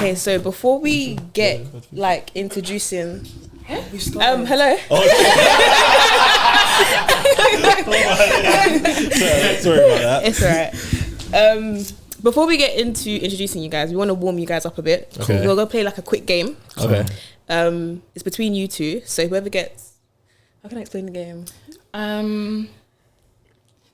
Okay, so before we get like introducing, hello. Sorry about that. It's alright. Before we get into introducing you guys, we want to warm you guys up a bit. Okay. We're gonna play like a quick game. Okay. It's between you two. So whoever gets, how can I explain the game?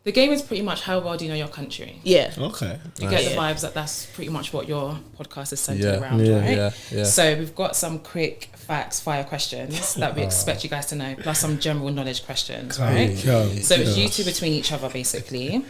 The game is pretty much how well do you know your country. Yeah. Okay. You get the vibes that that's pretty much what your podcast is centered around, Yeah. right? Yeah. So we've got some quick facts, fire questions that we expect you guys to know, plus some general knowledge questions, right? So it's you two between each other, basically.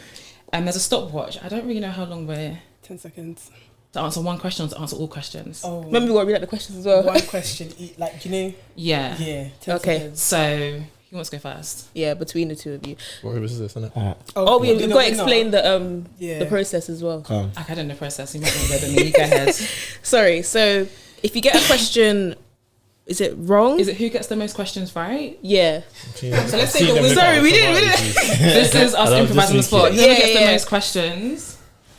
And there's a stopwatch. I don't really know how long we're 10 seconds. to answer one question or to answer all questions. Oh, Remember we got to read out the questions as well. one question, like, you know? Yeah. Yeah. 10 Okay. seconds. So who wants to go first? Yeah, between the two of you. What is this, isn't it? Oh, we've you got know, to explain the Yeah. process as well. I don't know the process. You might know better than me. You go ahead. Sorry. So if you get a question, is it wrong? Is it who gets the most questions right? Yeah. So let's take a win. Sorry, we didn't. This is us improvising the spot. Whoever Yeah, gets the yeah. most questions.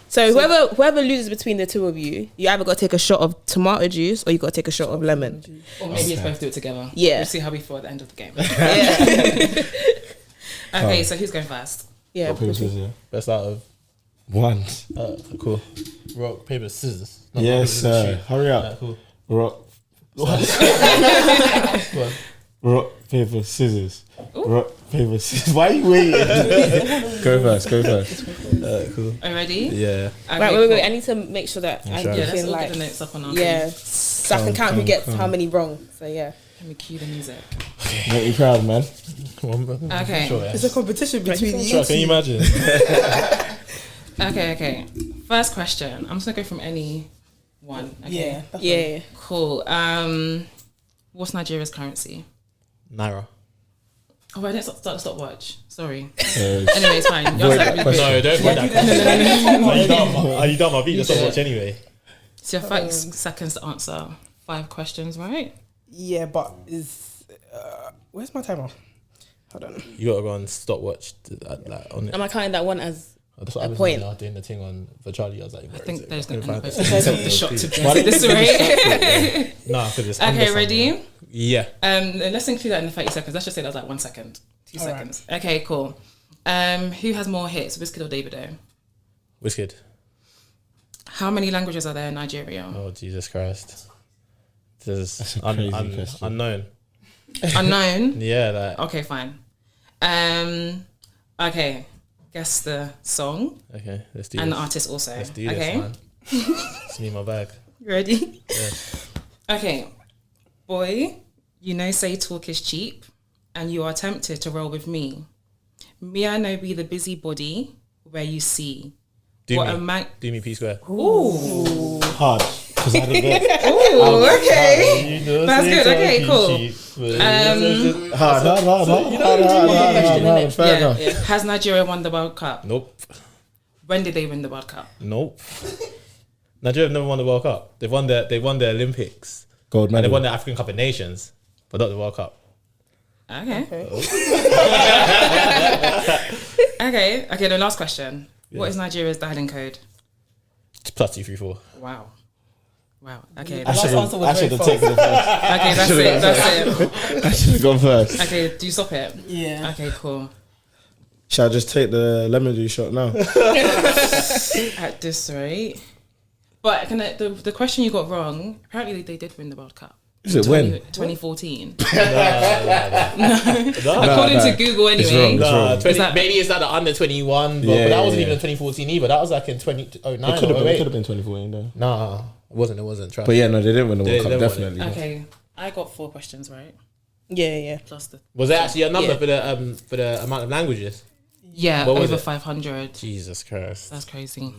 So whoever loses between the two of you, you either got to take a shot of tomato juice or you got to take a shot of lemon. Or maybe it's both do it together. Yeah. We'll see how we feel at the end of the game. Yeah. Okay, so who's going first? Yeah. Best out of One. cool. Rock, paper, scissors. Yes, sir. Hurry up. Alright, cool. Rock. Rock, paper, scissors. Rock, paper, scissors. Why are you waiting? Go first. Cool. Are you ready? Yeah. Okay, Right, cool. wait. I need to make sure that I sure. Yeah, let's can all like, get the notes up on our yeah, thing. so I can count who gets how many wrong. So yeah. Let me cue the music. Make me proud, man. Okay. Sure, yeah. It's a competition between you. Sure, can you imagine? Okay. First question. I'm just gonna go from any one. Okay. Yeah. Yeah. Cool. What's Nigeria's currency? Naira. Oh, I didn't start the stopwatch. Sorry. Uh, Anyway, it's fine. Y'all start with No, don't put that question. Are you done? I'll beat the stopwatch anyway. So you have 5 seconds to answer 5 questions, right? Yeah, but where's my timer? Hold on. You gotta go on stopwatch on it. Am I counting that one as? That's what I was point. doing. I was doing the thing on for Charlie. I was like, I think there's going to find be it. the shot to this way. Nah, because it's Okay, under ready? something. Yeah. Let's include that in the 30 seconds. Let's just say that was like 1 second, 2 All right. seconds. Okay, cool. Who has more hits, Wizkid or Davido? Wizkid. How many languages are there in Nigeria? Oh Jesus Christ. There's That's a crazy question. unknown. Unknown. Yeah, like Okay, fine. Okay, guess the song okay, let's do and the this. artist also. Let's do Okay, this, man. It's me in my bag. ready? Yeah. Okay, boy, you know say talk is cheap, and you are tempted to roll with me. Me, I know be the busybody where you see. Do What me. a man. Do me P Square. Ooh. Hard. Because I had a bit. Ooh, okay. That's good. Okay, cool. Hard. Fair Yeah. enough. Has Nigeria won the World Cup? Nope. When did they win the World Cup? Nope. Nigeria have never won the World Cup. They've won the Olympics. Gold And they medal. won the African Cup of Nations, but not the World Cup. Okay. Okay, the last question. What is Nigeria's dialing code? It's +234. Wow. Okay. I Last should answer was very have fast. taken it first. Okay, that's it. I should have gone first. Okay, do you stop it? Yeah. Okay, cool. Shall I just take the lemon juice shot now? At this rate. But the question you got wrong, apparently they did win the World Cup. Is it when? 2014. No. According to Google anyway. It's wrong. Nah, 20, Is that- maybe it's like the under 21, but, Yeah, but that wasn't yeah. even in 2014 either. That was like in 2009. It could have or been. It 08. could have been 2014 though. Nah, it wasn't. Trust But me. yeah, no, they didn't win the World They Cup. won it. Definitely. Okay, I got 4 questions right. Yeah. Plus the Was there actually a number Yeah. for the amount of languages? yeah What was over it? 500. Jesus Christ. That's crazy.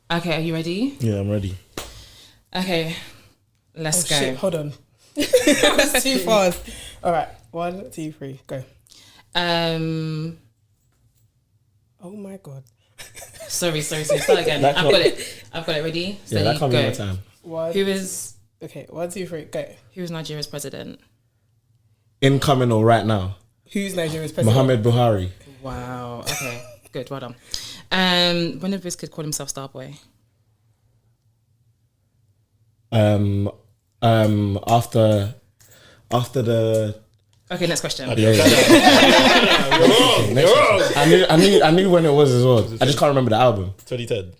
Okay, are you ready? Yeah, I'm ready. Okay, let's go. Shit, hold on. That's too fast. All right. 1, 2, 3, go. Oh my god. Sorry. Start again. That I've can't- got it. Ready? Yeah, Steady, that can't be go. my time. Who is 1, 2, 3, go. Nigeria's president? Incoming or right now? Who's Nigeria's president? Mohammed Buhari. Wow. Okay. Good. Well done. When did Wizkid call himself Starboy? After the Okay, next question. yeah. You're wrong. I knew when it was as well. I just can't remember the album. 2010.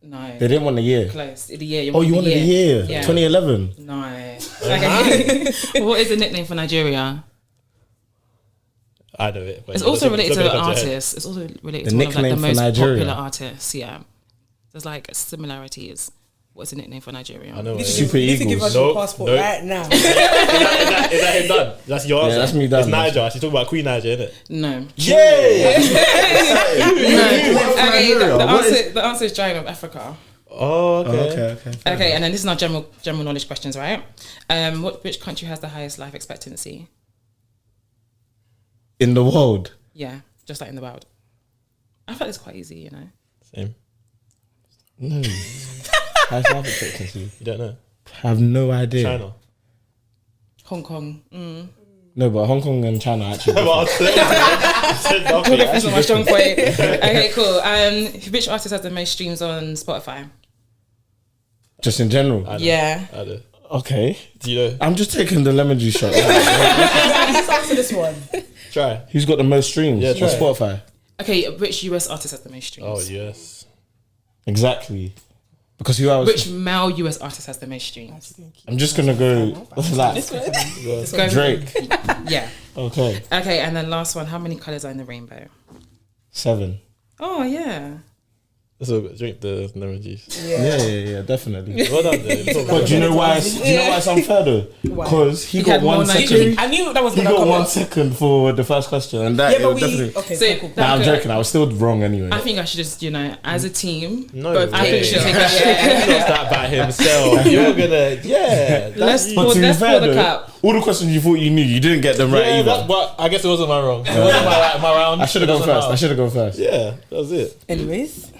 No. They didn't want the year. Close. The year. Oh, you wanted the year? Yeah. 2011. No. Okay. What is the nickname for Nigeria? I know it. But It's also related to an an artist. It's also related The to one of like the nickname for most Nigeria? popular artists. Yeah. There's like similarities. What's the nickname for Nigeria? I know. You it. Super need to give Eagles. us your Nope, passport nope. right now. Is that him done? That's your answer. that's me done. It's Niger. She's talking about Queen Niger, isn't it? No. Yay! Okay, What is- the answer is Giant of Africa. Oh, okay. Okay. Okay, and then this is our general knowledge questions, right? Which country has the highest life expectancy? In the world. Yeah, just like in the world. I thought it's quite easy, you know. Same. No. Highest life expectancy. You don't know. Have no idea. China. Hong Kong. No, but Hong Kong and China are actually. Well, different. That's not my strong point. Okay, cool. Which artist has the most streams on Spotify? Just in general. I know. Yeah. I know. Okay. Do you know? I'm just taking the lemon juice shot. Let's answer this one. Try. Who's got the most streams Yeah, on try. Spotify? Okay, which US artist has the most streams? Oh, yes. Exactly. Because who else? Which male US artist has the most streams? I'm just gonna go like Let's go. Drake. Yeah. Okay. Okay, and then last one. How many colors are in the rainbow? 7. Oh yeah. So drink the lemon juice. Yeah, definitely. Well done, dude. But do you know why? it's unfair though? Because he got had more 1 Nigerian- second. I knew that was He gonna got come 1 up. second for the first question, and that Yeah, it but would we definitely. okay. So cool. Nah, I'm that joking. I was still wrong anyway. I think I should just, as a team. No, both I think way. should take He knows that by himself. You're gonna, that's Let's you. But to be let's fair pull the though, cap. all the questions you thought you knew, you didn't get them right Yeah, either. but I guess it wasn't my wrong. It wasn't my round. I should have gone first. Yeah, that was it. Anyways,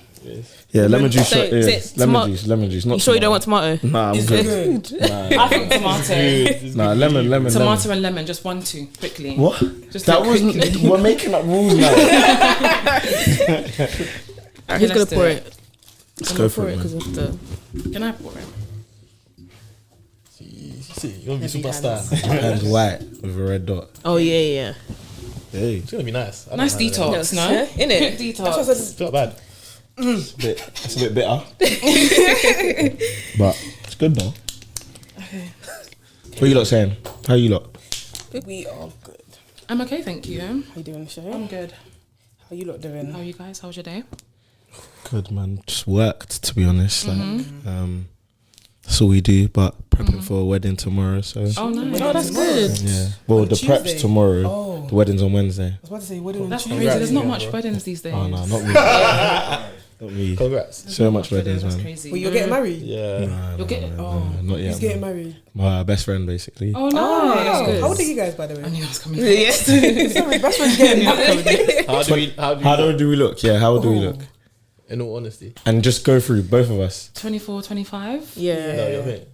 Yeah, lemon juice So, shot. Yeah, is it lemon juice. Not You sure you don't tomato. want tomato? Nah, I'm is good. it good? I think tomato. Nah, lemon. Tomato and lemon, just 1, 2, quickly. What? Just That do it wasn't. quickly. We're making up rules now. Who's gonna let's do pour it. it? Let's go for it, because man. of the. Can I pour it? See, you're gonna be superstar. Hands white with a red dot. Oh yeah. Hey, It's gonna be nice. I don't Nice mind detox, Yes. no? Yeah, innit? Quick That's what I detox. said. It's not bad. it's a bit bitter, but it's good though. What you lot saying? How you lot? We are good. I'm okay, thank you. How you doing, Shay? I'm good. How you lot doing? How are you guys? How was your day? Good man. Just worked to be honest. Like, that's all we do. But prepping for a wedding tomorrow. So Oh, nice. Oh, that's good. yeah. Well, On the Tuesday? prep's tomorrow. Oh. The wedding's on Wednesday. I was about to say wedding on That's Tuesday. crazy. There's not Yeah, much bro. weddings these days. Oh no, not me. Not me. Congrats. So much Weddings, weddings, that's man. crazy. Well, you're getting married. Yeah. Nah, You'll get it. nah, Oh, not yet. Who's getting man. married? My best friend, basically. oh, nice. Oh, Good. how old are you guys, by the I way? knew I was coming. Yes. Sorry, best friend's getting married. How old do we look? Yeah, how old do we look? In all honesty. And just go through both of us. 24, 25? No, Yeah. you're right.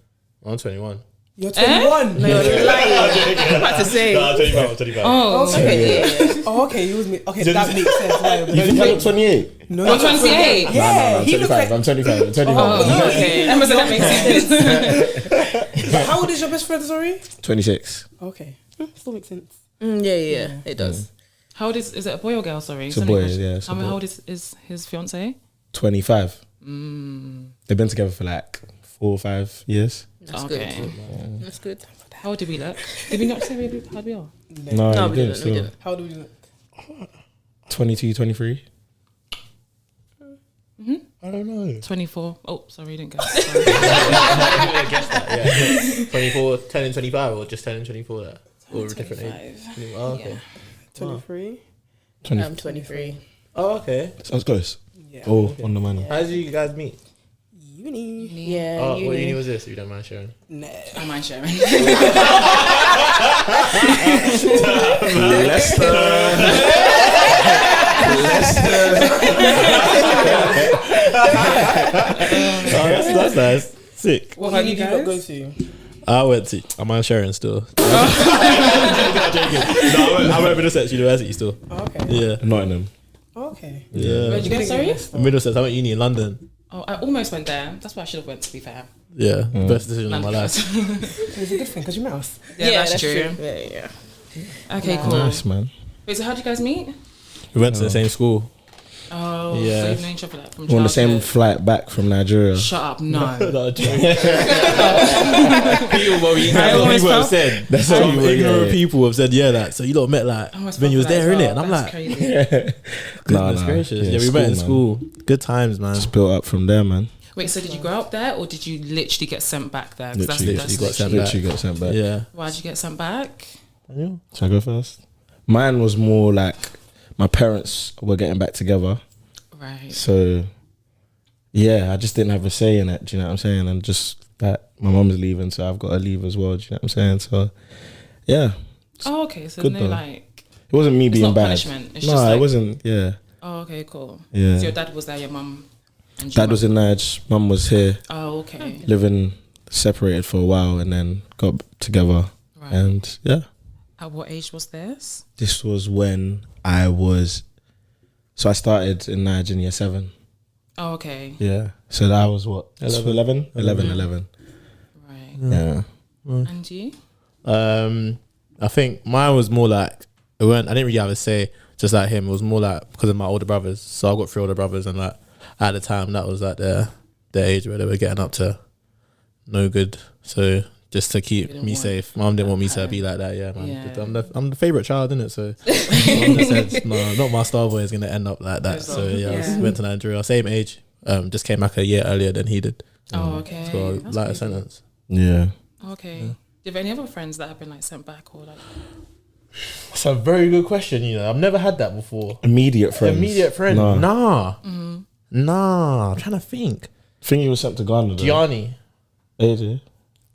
I'm 21. You're 21. No, you're lying. I'm about to say. No, I'm 25. I'm 25. Oh, Okay. Yeah. Oh, okay, you was me. Okay, that makes sense. Why? You think I look 28? No, You're 28? Nah, Yeah, I'm he looks 25. like. I'm 25. I'm 25. Oh, Okay. That makes sense. But how old is your best friend? Sorry. 26. Okay, still makes sense. Yeah. It does. How old is it a boy or girl? Sorry. It's a boy, Question. yeah, it's a How boy. old is his fiance? 25. They've been together for like 4 or 5 years. That's Okay. good. That's good. How old did we look? Did we not say how we are? No, No, you we didn't. didn't. We didn't. How do we look? 22, 23. I don't know. 24. Oh, sorry, you didn't go. I guess that, yeah. 24, 10 and 25, or just 10 and 24 that? Or a different age? 25. Oh, okay. 23. 20. I'm 23. Oh, okay. Sounds close. Yeah. Oh, on the money. How did you guys meet? Uni. Yeah. Oh, what uni was this, if you don't mind sharing? Nah. I mind sharing. That's nice. Sick. What uni did you lot go to? I went to. Am I sharing still? No, I went Middlesex University still. Oh, okay. Yeah. Nottingham. Okay. Yeah. Where'd you go, sorry? Middlesex. I went uni in London. Oh, I almost went there. That's where I should have went, to be fair. Yeah, best decision of my life. It's a good thing because you met us. Yeah, that's true. Yeah. Okay, cool. Nice, man. Wait, so how did you guys meet? We went to the same school. Oh, Yeah. so you've known each other like, from We're on the same childhood? flight back from Nigeria. Shut up, no. People have said That's some how you were, ignorant yeah. people have said that. So you lot met like I almost when you was felt that there, as innit? well. And I'm That's like, crazy. goodness gracious. Yeah, we met in man. school. Good times, man. Just built up from there, man. Wait, so did you grow up there or did you literally get sent back there? 'Cause Literally got sent back. Literally got sent back. Yeah. Why did you get sent back? Yeah. Shall I go first? Mine was more like my parents were getting back together. Right. So, yeah, I just didn't have a say in it. Do you know what I'm saying? And just that my mum's leaving, so I've got to leave as well. Do you know what I'm saying? So, yeah, Oh, okay. So Good no, though. like, it wasn't me it's being not bad. punishment. It's No, just like, it wasn't. Yeah, oh, okay, cool. yeah. So your dad was there, your mum, and your Dad was in Nige, mum was here, Oh, okay. living separated for a while, and then got together. Right. And yeah, At what age was this? this was when I was. So I started in Nige in year 7. Oh, okay. Yeah. So that was what? 11? 11. Right. Yeah. And you? I think mine was more like I didn't really have a say, just like him. It was more like because of my older brothers. So I got 3 older brothers, and like at the time that was like the age where they were getting up to no good. So just to keep didn't me want safe, mum didn't want me to Okay. be like that. Yeah, man. Yeah. I'm the favorite child, innit? So mum just said, no, not my star boy is gonna end up like that. So yeah, I went to Nigeria, same age. Just came back a year earlier than he did. Oh, okay. So That's lighter crazy. sentence. Yeah. Okay. Do you have any other friends that have been like sent back or like? That's a very good question. You know, I've never had that before. Immediate friends. Immediate friend? No. Nah. Mm-hmm. Nah. I'm trying to think. think he was sent to Ghana though. Gianni. AJ.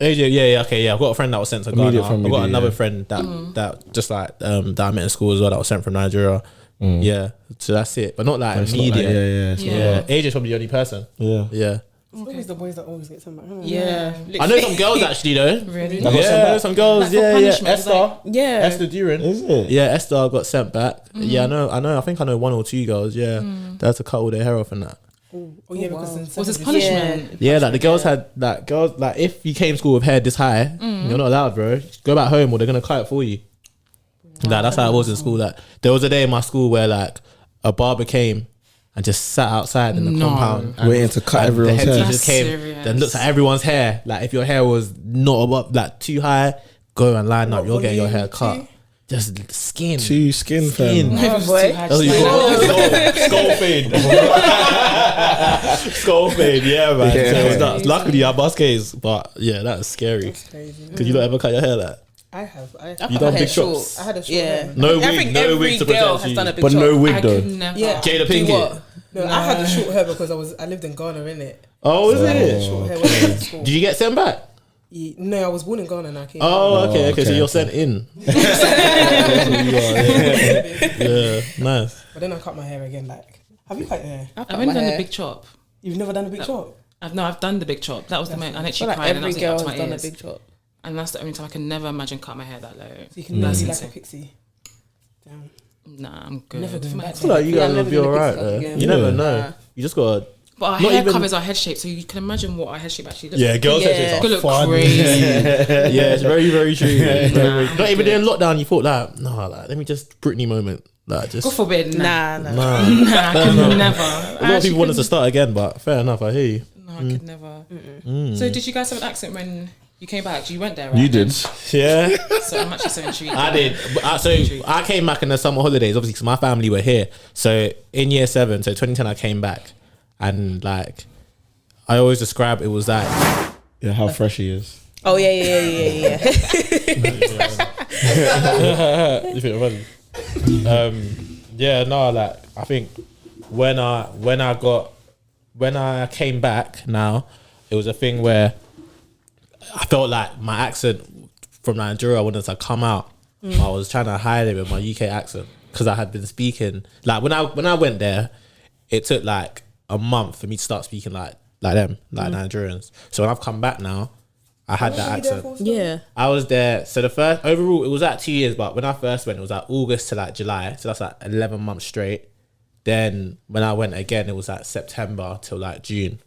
AJ, yeah, okay, yeah. I've got a friend that was sent to Ghana. Immediate friend I've got maybe, another yeah. friend that just like that I met in school as well that was sent from Nigeria. Yeah, so that's it, but not like It's not like- immediate. yeah. It's not Yeah, like- AJ's probably the only person. Yeah. Yeah, It's always the boys that always get sent back. Isn't it? Yeah. I know some girls actually though. Really? got sent Yeah, back? some girls. Like for Yeah, punishment, yeah. it's like- Esther, Yeah. Esther Duran. Is it? Yeah, Esther got sent back. Yeah, I know. I think I know 1 or 2 girls. Yeah, they had to cut all their hair off and that. Oh yeah, because in Was this seven- punishment? Yeah, like the girls had like girls like if you came to school with hair this high, you're not allowed, bro. Go back home or they're gonna cut it for you. Like that's how it was in school. Like there was a day in my school where like a barber came and just sat outside in the No. compound, and, Waiting to cut and everyone's the head hair. teachers That's came, serious. then looked at everyone's hair. Like if your hair was not above, like too high, go and line up. You're getting your hair cut. Just skin. Two skin fam. Oh, boy. That's what you got. Skull fade. Skull fade, yeah, man. Yeah. So it was nuts. Luckily, I bust case, but yeah, that's scary. That's crazy. Could you not ever cut your hair like? I have. I You cut done my big hair shots? I had a short Yeah. hair. No I wig, think no every wig to girl protect has you. done a big But chop. no wig I though. could never. Yeah. Jada Do Pinkett. what? No, I had the short hair because I lived in Ghana, innit? Oh, is it? Short hair when I was in school. Did you get sent back? No, I was born in Ghana and I came. Oh, okay, okay. So okay, you're okay. sent in. That's what you are, yeah, nice. But then I cut my hair again. Like, have you cut your hair? I've only done the big chop. You've never done a big chop? I've done the big chop. That was the moment I I feel actually like cried and I every was girl up to has my done a ears. big chop. And that's the only time I can never imagine cut my hair that low. So you can be That's like insane. a pixie. Damn. Nah, I'm good. Never going My back. hair's I feel like you Yeah, guys I'm will never be gonna pick alright. it up again. You never Yeah. know. You just gotta. But our Not hair even- covers our head shape, so you can imagine what our head shape actually looks Yeah, like. girls' Yeah. head shapes Could are look fun. crazy. Yeah, it's very, very true. Very, very- Nah, Not even good. during lockdown, you thought like, no, like let me just Britney moment, like just. God forbid. Nah. Nah. Nah. Nah, I could never. A lot of people want us to start again, but fair enough. I hear you. No, I could never. So did you guys have an accent when you came back? You went there, right? You did. Yeah. So I'm actually so intrigued. I did. But I came back in the summer holidays, obviously, because my family were here. So in year 7, so 2010, I came back, and like, I always describe it was like, Yeah, how fresh he is. Oh yeah. you think funny? Yeah, no, like I think when I came back, now it was a thing where I felt like my accent from Nigeria wanted to come out. I was trying to hide it with my UK accent because I had been speaking like when I went there, it took like a month for me to start speaking like them, like Nigerians. So when I've come back now, I had that accent. Yeah. I was there. So the first overall, it was like 2 years, but when I first went, it was like August to like July. So that's like 11 months straight. Then when I went again, it was like September till like June.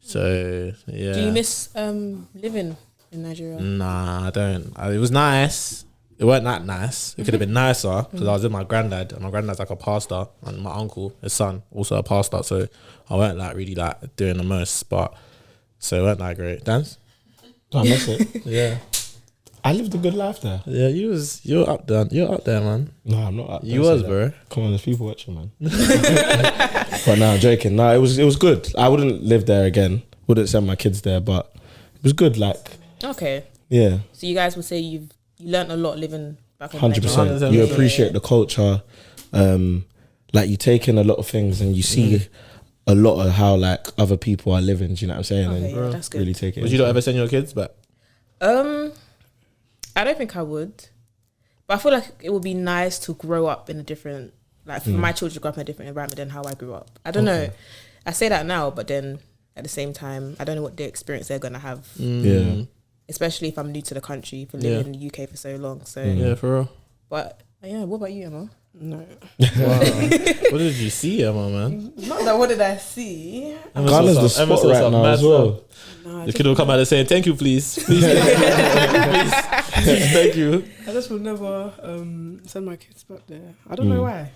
So yeah. Do you miss living in Nigeria? Nah, I don't. It was nice. It weren't that nice. It could have been nicer because I was with my granddad, and my granddad's like a pastor, and my uncle, his son, also a pastor. So I weren't like really like doing the most, but so it weren't that great. Dance? I miss it. Yeah. I lived a good life there. Yeah, you're up there. You're up there, man. No, I'm not up there. You was, bro. Come on, there's people watching, man. But no, I'm joking. No, it was good. I wouldn't live there again. Wouldn't send my kids there, but it was good. Like, Okay. yeah, So you guys would say you learned a lot living back home. in 100%. Nigeria. You appreciate the culture. Like, you take in a lot of things, and you see a lot of how like other people are living. Do you know what I'm saying? Okay, And yeah, that's good. really take it. Would you not ever send your kids back? I don't think I would, but I feel like it would be nice to grow up in a different, like for my children to grow up in a different environment than how I grew up. I don't know. I say that now, but then at the same time, I don't know what the experience they're gonna have. Yeah. Especially if I'm new to the country, for living in the UK for so long. So, Yeah, for real. but yeah, what about you, Emma? No. Wow. What did you see, Emma, man? Not that. What did I see? Ghana's the spot right now as well. No, The kid will come out and say, "Thank you, please, please, please, thank you." I just will never send my kids back there. I don't know why.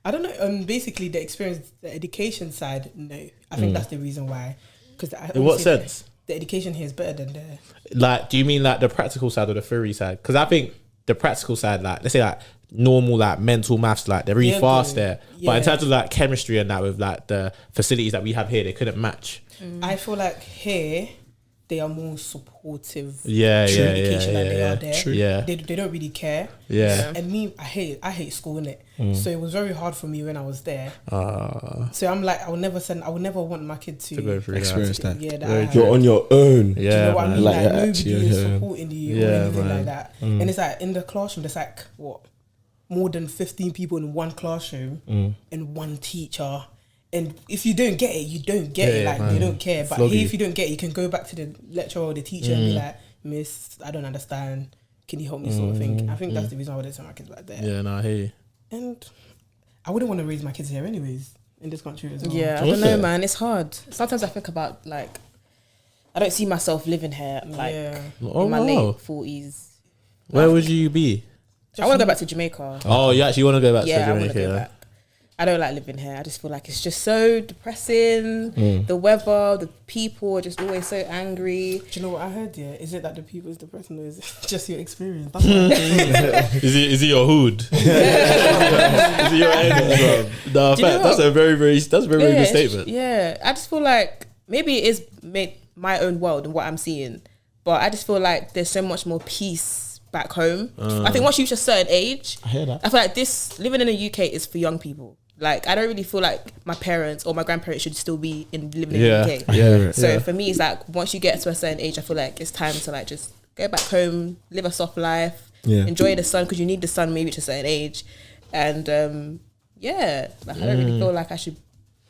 I don't know. Basically, the experience, the education side, no. I think that's the reason why. Because In what sense? The education here is better than there. Like, do you mean like the practical side or the theory side? Because I think the practical side, like, let's say like normal like mental maths, like they're really fast there. But in terms of like chemistry and that, with like the facilities that we have here, they couldn't match. I feel like here they are more supportive. Yeah, to yeah, education yeah, than they yeah, are there. True. Yeah. They don't really care. Yeah. And me, I hate school, innit? So it was very hard for me when I was there. So I'm like, I would never want my kid to go through Experience that. Yeah, Very that. You're on your own. Do you Yeah, know what I man. mean? Like, Like you're nobody actually is here. supporting you or Yeah, anything man. like that. And it's like in the classroom, there's like what, more than 15 people in one classroom and one teacher. And if you don't get it, you don't get it. Yeah, Like man. they don't care. But Flog here, you. if you don't get it, you can go back to the lecturer or the teacher and be like, "Miss, I don't understand. Can you help me?" Sort of thing. I think that's the reason why I wouldn't send my kids back there. Yeah, no, I hear you. And I wouldn't want to raise my kids here anyways, in this country as well. Yeah, I don't know, man. It's hard. Sometimes I think about like, I don't see myself living here. I'm like Oh, in my wow. late 40s. Where would you be? I want to go back to Jamaica. Oh, you actually want to go back Yeah, to I want to Jamaica? go back. I don't like living here. I just feel like it's just so depressing. The weather, the people are just always so angry. Do you know what I heard? Yeah, is it that the people is depressing or is it just your experience? That's what I heard. Is it your hood? Is it your end? No, Do you know fact, that's what? a very good it's- statement. Yeah, I just feel like maybe it is my own world and what I'm seeing, but I just feel like there's so much more peace back home. I think once you reach a certain age, I hear that. I feel like living in the UK is for young people. Like, I don't really feel like my parents or my grandparents should still be living in the UK. Yeah. So for me, it's like once you get to a certain age, I feel like it's time to like just go back home, live a soft life, enjoy the sun, because you need the sun maybe to a certain age. And like I don't really feel like I should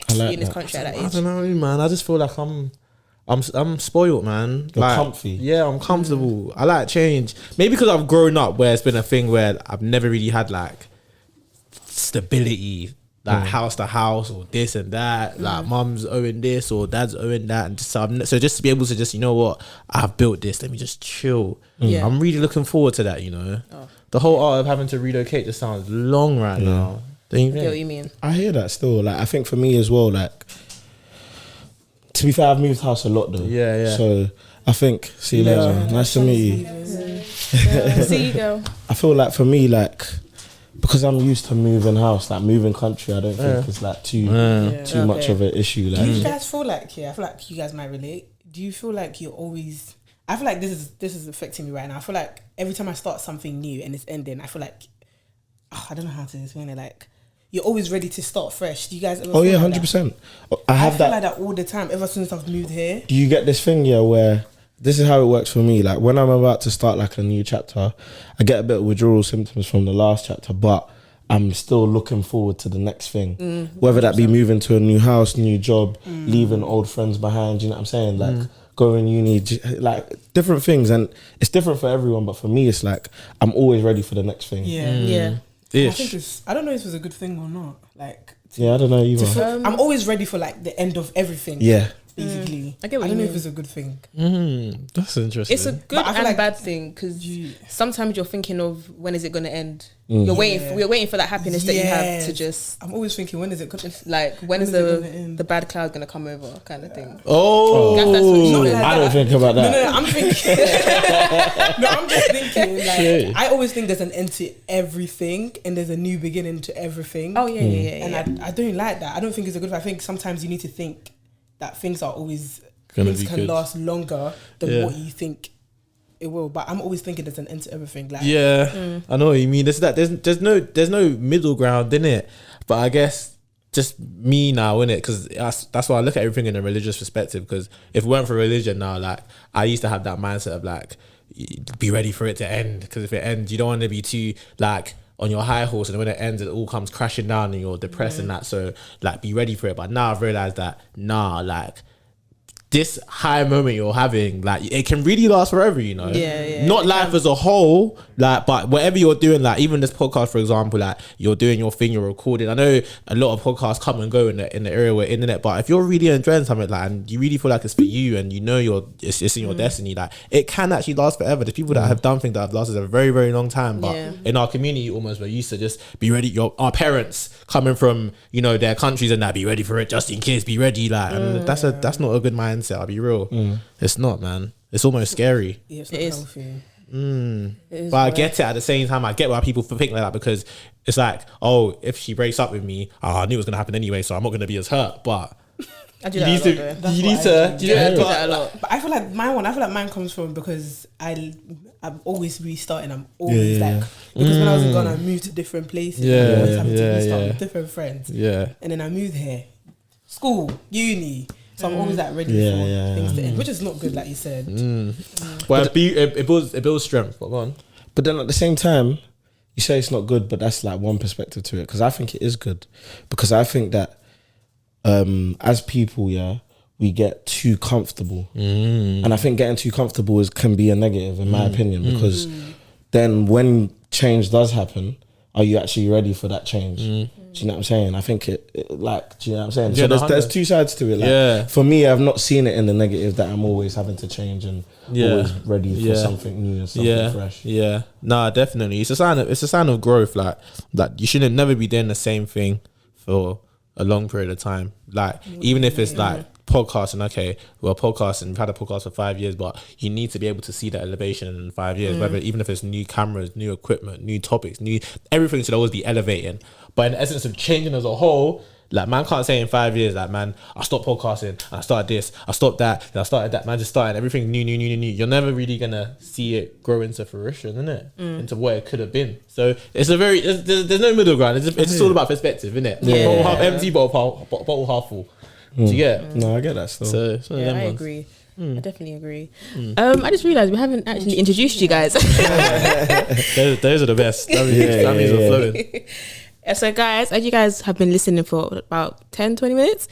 be in this country at that I age. don't know, man. I just feel like I'm spoiled, man. You're like, comfy. Yeah, I'm comfortable. I like change. Maybe because I've grown up where it's been a thing where I've never really had like stability, like house to house or this and that. Like mum's owing this or dad's owing that, and just so just to be able to just, you know what, I've built this. Let me just chill. Yeah. I'm really looking forward to that. You know, the whole art of having to relocate just sounds long right now. Don't you I get what think? you mean. I hear that still. Like, I think for me as well, like, to be fair, I've moved house a lot though. Yeah, yeah. So I think, see you later, man. Nice to meet you. See you, girl. I feel like for me, like, because I'm used to moving house, like moving country, I don't think it's like too much Okay. of an issue. Do you Like, guys feel like I feel like you guys might relate. Do you feel like you're always? I feel like this is affecting me right now. I feel like every time I start something new and it's ending, I feel like I don't know how to explain it. Like you're always ready to start fresh. Do you guys ever? oh feel yeah, like that? 100%. I I have feel that. like that all the time. Ever since I've moved here. Do you get this thing, yeah, where this is how it works for me? Like, when I'm about to start like a new chapter, I get a bit of withdrawal symptoms from the last chapter, but I'm still looking forward to the next thing. Whether that be moving to a new house, new job, leaving old friends behind, you know what I'm saying? Like, going uni, like different things. And it's different for everyone, but for me, it's like, I'm always ready for the next thing. Yeah. Yeah. I think it's. I don't know if it's a good thing or not. Like. Yeah, I don't know either. I'm always ready for like the end of everything. Yeah. basically. I get what I you don't know mean. if it's a good thing. That's interesting. It's a good But I feel and like bad thing because sometimes you're thinking of when is it going to end. You're waiting for that happiness that you have to just I'm always thinking, when is it? like when is it gonna end? the bad cloud going to come over kind of thing. Oh, Guess that's what you Not mean. like I don't think about that. No, I'm thinking. No, I'm just thinking. Like, Shit. I always think there's an end to everything, and there's a new beginning to everything. Oh yeah. And I don't like that. I don't think it's a good. I think sometimes you need to think that things are always Gonna things be can good. last longer than Yeah. what you think it will. But I'm always thinking there's an end to everything. Like, I know what you mean. There's no middle ground in it. But I guess just me now, in it, because that's why I look at everything in a religious perspective. Because if it weren't for religion now, like I used to have that mindset of like, be ready for it to end. Because if it ends, you don't want to be too like on your high horse, and when it ends, it all comes crashing down, and you're depressed and that. So like, be ready for it. But now I've realized that like, this high moment you're having, like it can really last forever, you know. Not life as a whole, like, but whatever you're doing, like even this podcast, for example, like you're doing your thing, you're recording. I know a lot of podcasts come and go in the area we're in it, but if you're really enjoying something, like, and you really feel like it's for you, and you know it's in your destiny, like it can actually last forever. There's people that have done things that have lasted a very, very long time, but in our community, almost we're used to just be ready. Our parents coming from, you know, their countries and that, be ready for it just in case, be ready, like, and that's not a good mindset. I'll be real. It's not, man. It's almost scary. Yeah, it's not healthy. But I get it at the same time. I get why people think like that, because it's like, oh, if she breaks up with me, I knew it was gonna happen anyway, so I'm not gonna be as hurt. But I do that a lot, though. you need to do that a lot. But I feel like mine comes from because I'm always restarting. I'm always like, because when I was in Ghana, I moved to different places. I always having to restart with different friends. And then I moved here, school, uni. So I'm always like ready for things to end, which is not good, like you said. But it builds strength. But go on. But then at the same time, you say it's not good, but that's like one perspective to it. Because I think it is good. Because I think that as people, we get too comfortable. And I think getting too comfortable can be a negative, in my opinion. Because then when change does happen, are you actually ready for that change? Do you know what I'm saying? I think it like, do you know what I'm saying? Yeah, so there's two sides to it. Like, for me, I've not seen it in the negative that I'm always having to change and always ready for something new and something fresh. Yeah, nah, definitely. It's a sign of growth. Like you shouldn't never be doing the same thing for a long period of time. Like even if it's like podcasting, okay, we're podcasting, we've had a podcast for 5 years, but you need to be able to see that elevation in 5 years, whether even if it's new cameras, new equipment, new topics, everything should always be elevating. But in the essence of changing as a whole, like man can't say in 5 years, like man, I stopped podcasting, and I started this, I stopped that, then I started that, man just started everything new. You're never really gonna see it grow into fruition, innit? Into what it could have been. So it's there's no middle ground. It's just all about perspective, innit? Bottle half empty, bottle half full. Do you get? No, I get that still. So I agree. I definitely agree. I just realised we haven't actually introduced you guys. those are the best. That means we're flowing. So guys, as you guys have been listening for about 10-20 minutes,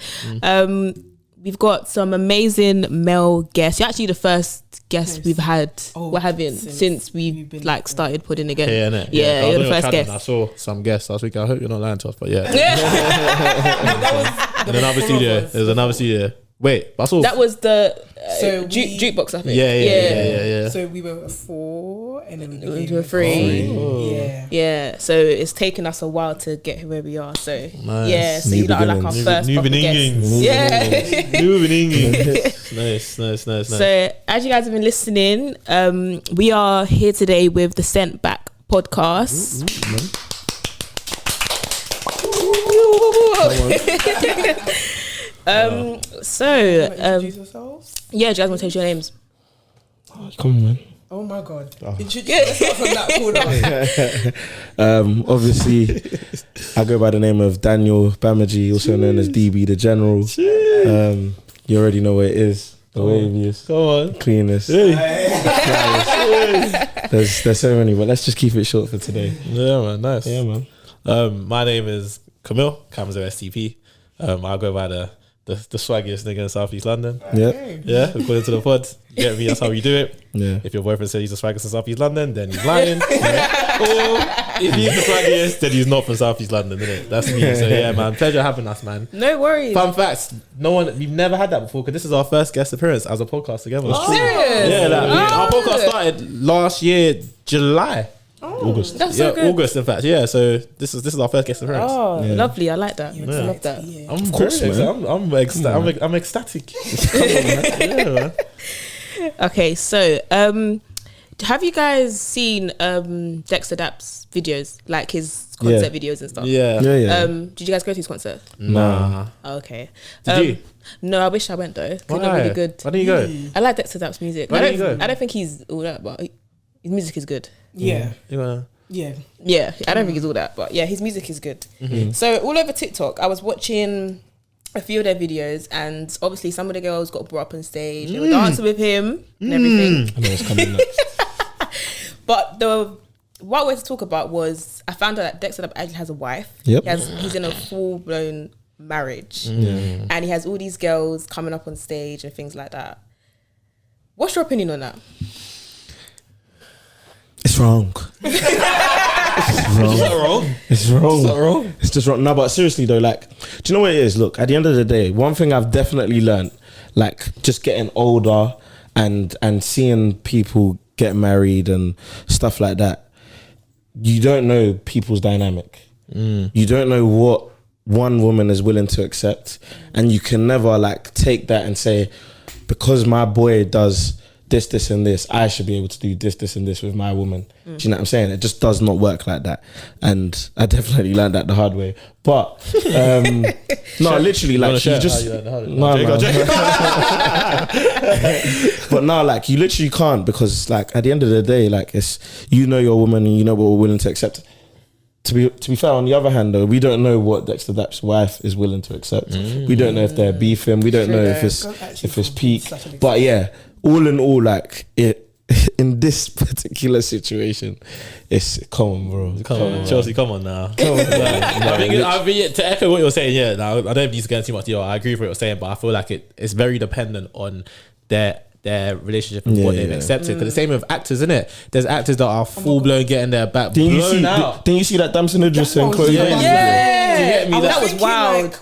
we've got some amazing male guests. You're actually the first guest we've had. We're having since we've like started putting again. You're the first guest. I saw some guests last week. I hope you're not lying to us, but yeah. In another studio. There's another studio. Wait, I saw that was the jukebox, I think. Yeah. So we were 4 and then we were 3. Oh. Yeah. So it's taken us a while to get where we are. So nice. So you are like our first proper guest. New beginnings. Nice. So as you guys have been listening, we are here today with the Sent Back podcast. Introduce yourselves. Yeah, do you guys want to take your names? Come on, man. Oh my god. Introduce yourself from that corner. Obviously, I go by the name of Daniel Bamaji, also known as DB the General. You already know what it is. The waviest. Come on. Cleanest. There's so many, but let's just keep it short for today. Yeah, man. Nice. Yeah, man. My name is Camille, Camzo STP. I go by the the swaggiest nigga in South East London. Yeah. According to the pod, you get me. That's how we do it. Yeah. If your boyfriend says he's the swaggiest in South East London, then he's lying. Or if he's the swaggiest, then he's not from South East London, innit? That's me. So yeah, man, pleasure having us, man. No worries. Fun facts: we've never had that before because this is our first guest appearance as a podcast together. Serious? Yeah, our podcast started last year, July. August. That's so good. August, in fact. Yeah, so this is our first guest appearance. Oh, lovely. I like that. I love that. I'm very excited. I'm ecstatic. Come on, man. Yeah, man. Okay, so have you guys seen Dexta Daps videos, like his concert videos and stuff? Yeah. Did you guys go to his concert? Nah. Okay. Did you? No, I wish I went though. It's not Why? really good. Why didn't you go? I like Dexta Daps music. Why didn't you go? I don't think he's all that, but his music is good. Yeah. You wanna? Yeah. Yeah, I don't think he's all that, but yeah, his music is good. So all over TikTok, I was watching a few of their videos, and obviously some of the girls got brought up on stage. They were dancing with him and everything. I know what's coming next. But what I wanted to talk about was I found out that Dexta actually has a wife. Yep. He's in a full blown marriage, and he has all these girls coming up on stage and things like that. What's your opinion on that? It's wrong. It's wrong. It's not wrong. It's just wrong. No, but seriously though, like, do you know what it is? Look, at the end of the day, one thing I've definitely learned, like, just getting older and seeing people get married and stuff like that, you don't know people's dynamic. You don't know what one woman is willing to accept, and you can never like take that and say, because my boy does this and this, I should be able to do this and this with my woman. Do you know what I'm saying? It just does not work like that. And I definitely learned that the hard way. But no, literally, like, you just but no, like, you literally can't, because like at the end of the day, like, it's, you know your woman and you know what we're willing to accept. To be fair, on the other hand though, we don't know what Dexta Daps' wife is willing to accept. We don't know if they're beefing. We don't know if it's peak. But yeah, all in all, like, it in this particular situation, it's come on, bro. Come on, Chelsea, come on now. Come on, I mean, to echo what you're saying, yeah. Now I don't need to get too much deal. I agree with what you're saying, but I feel like it's very dependent on their relationship and what they've accepted. Because the same with actors, isn't it? There's actors that are full blown getting their back blown out. Didn't you see that Damson Idris and Chloe? That was wild. Like,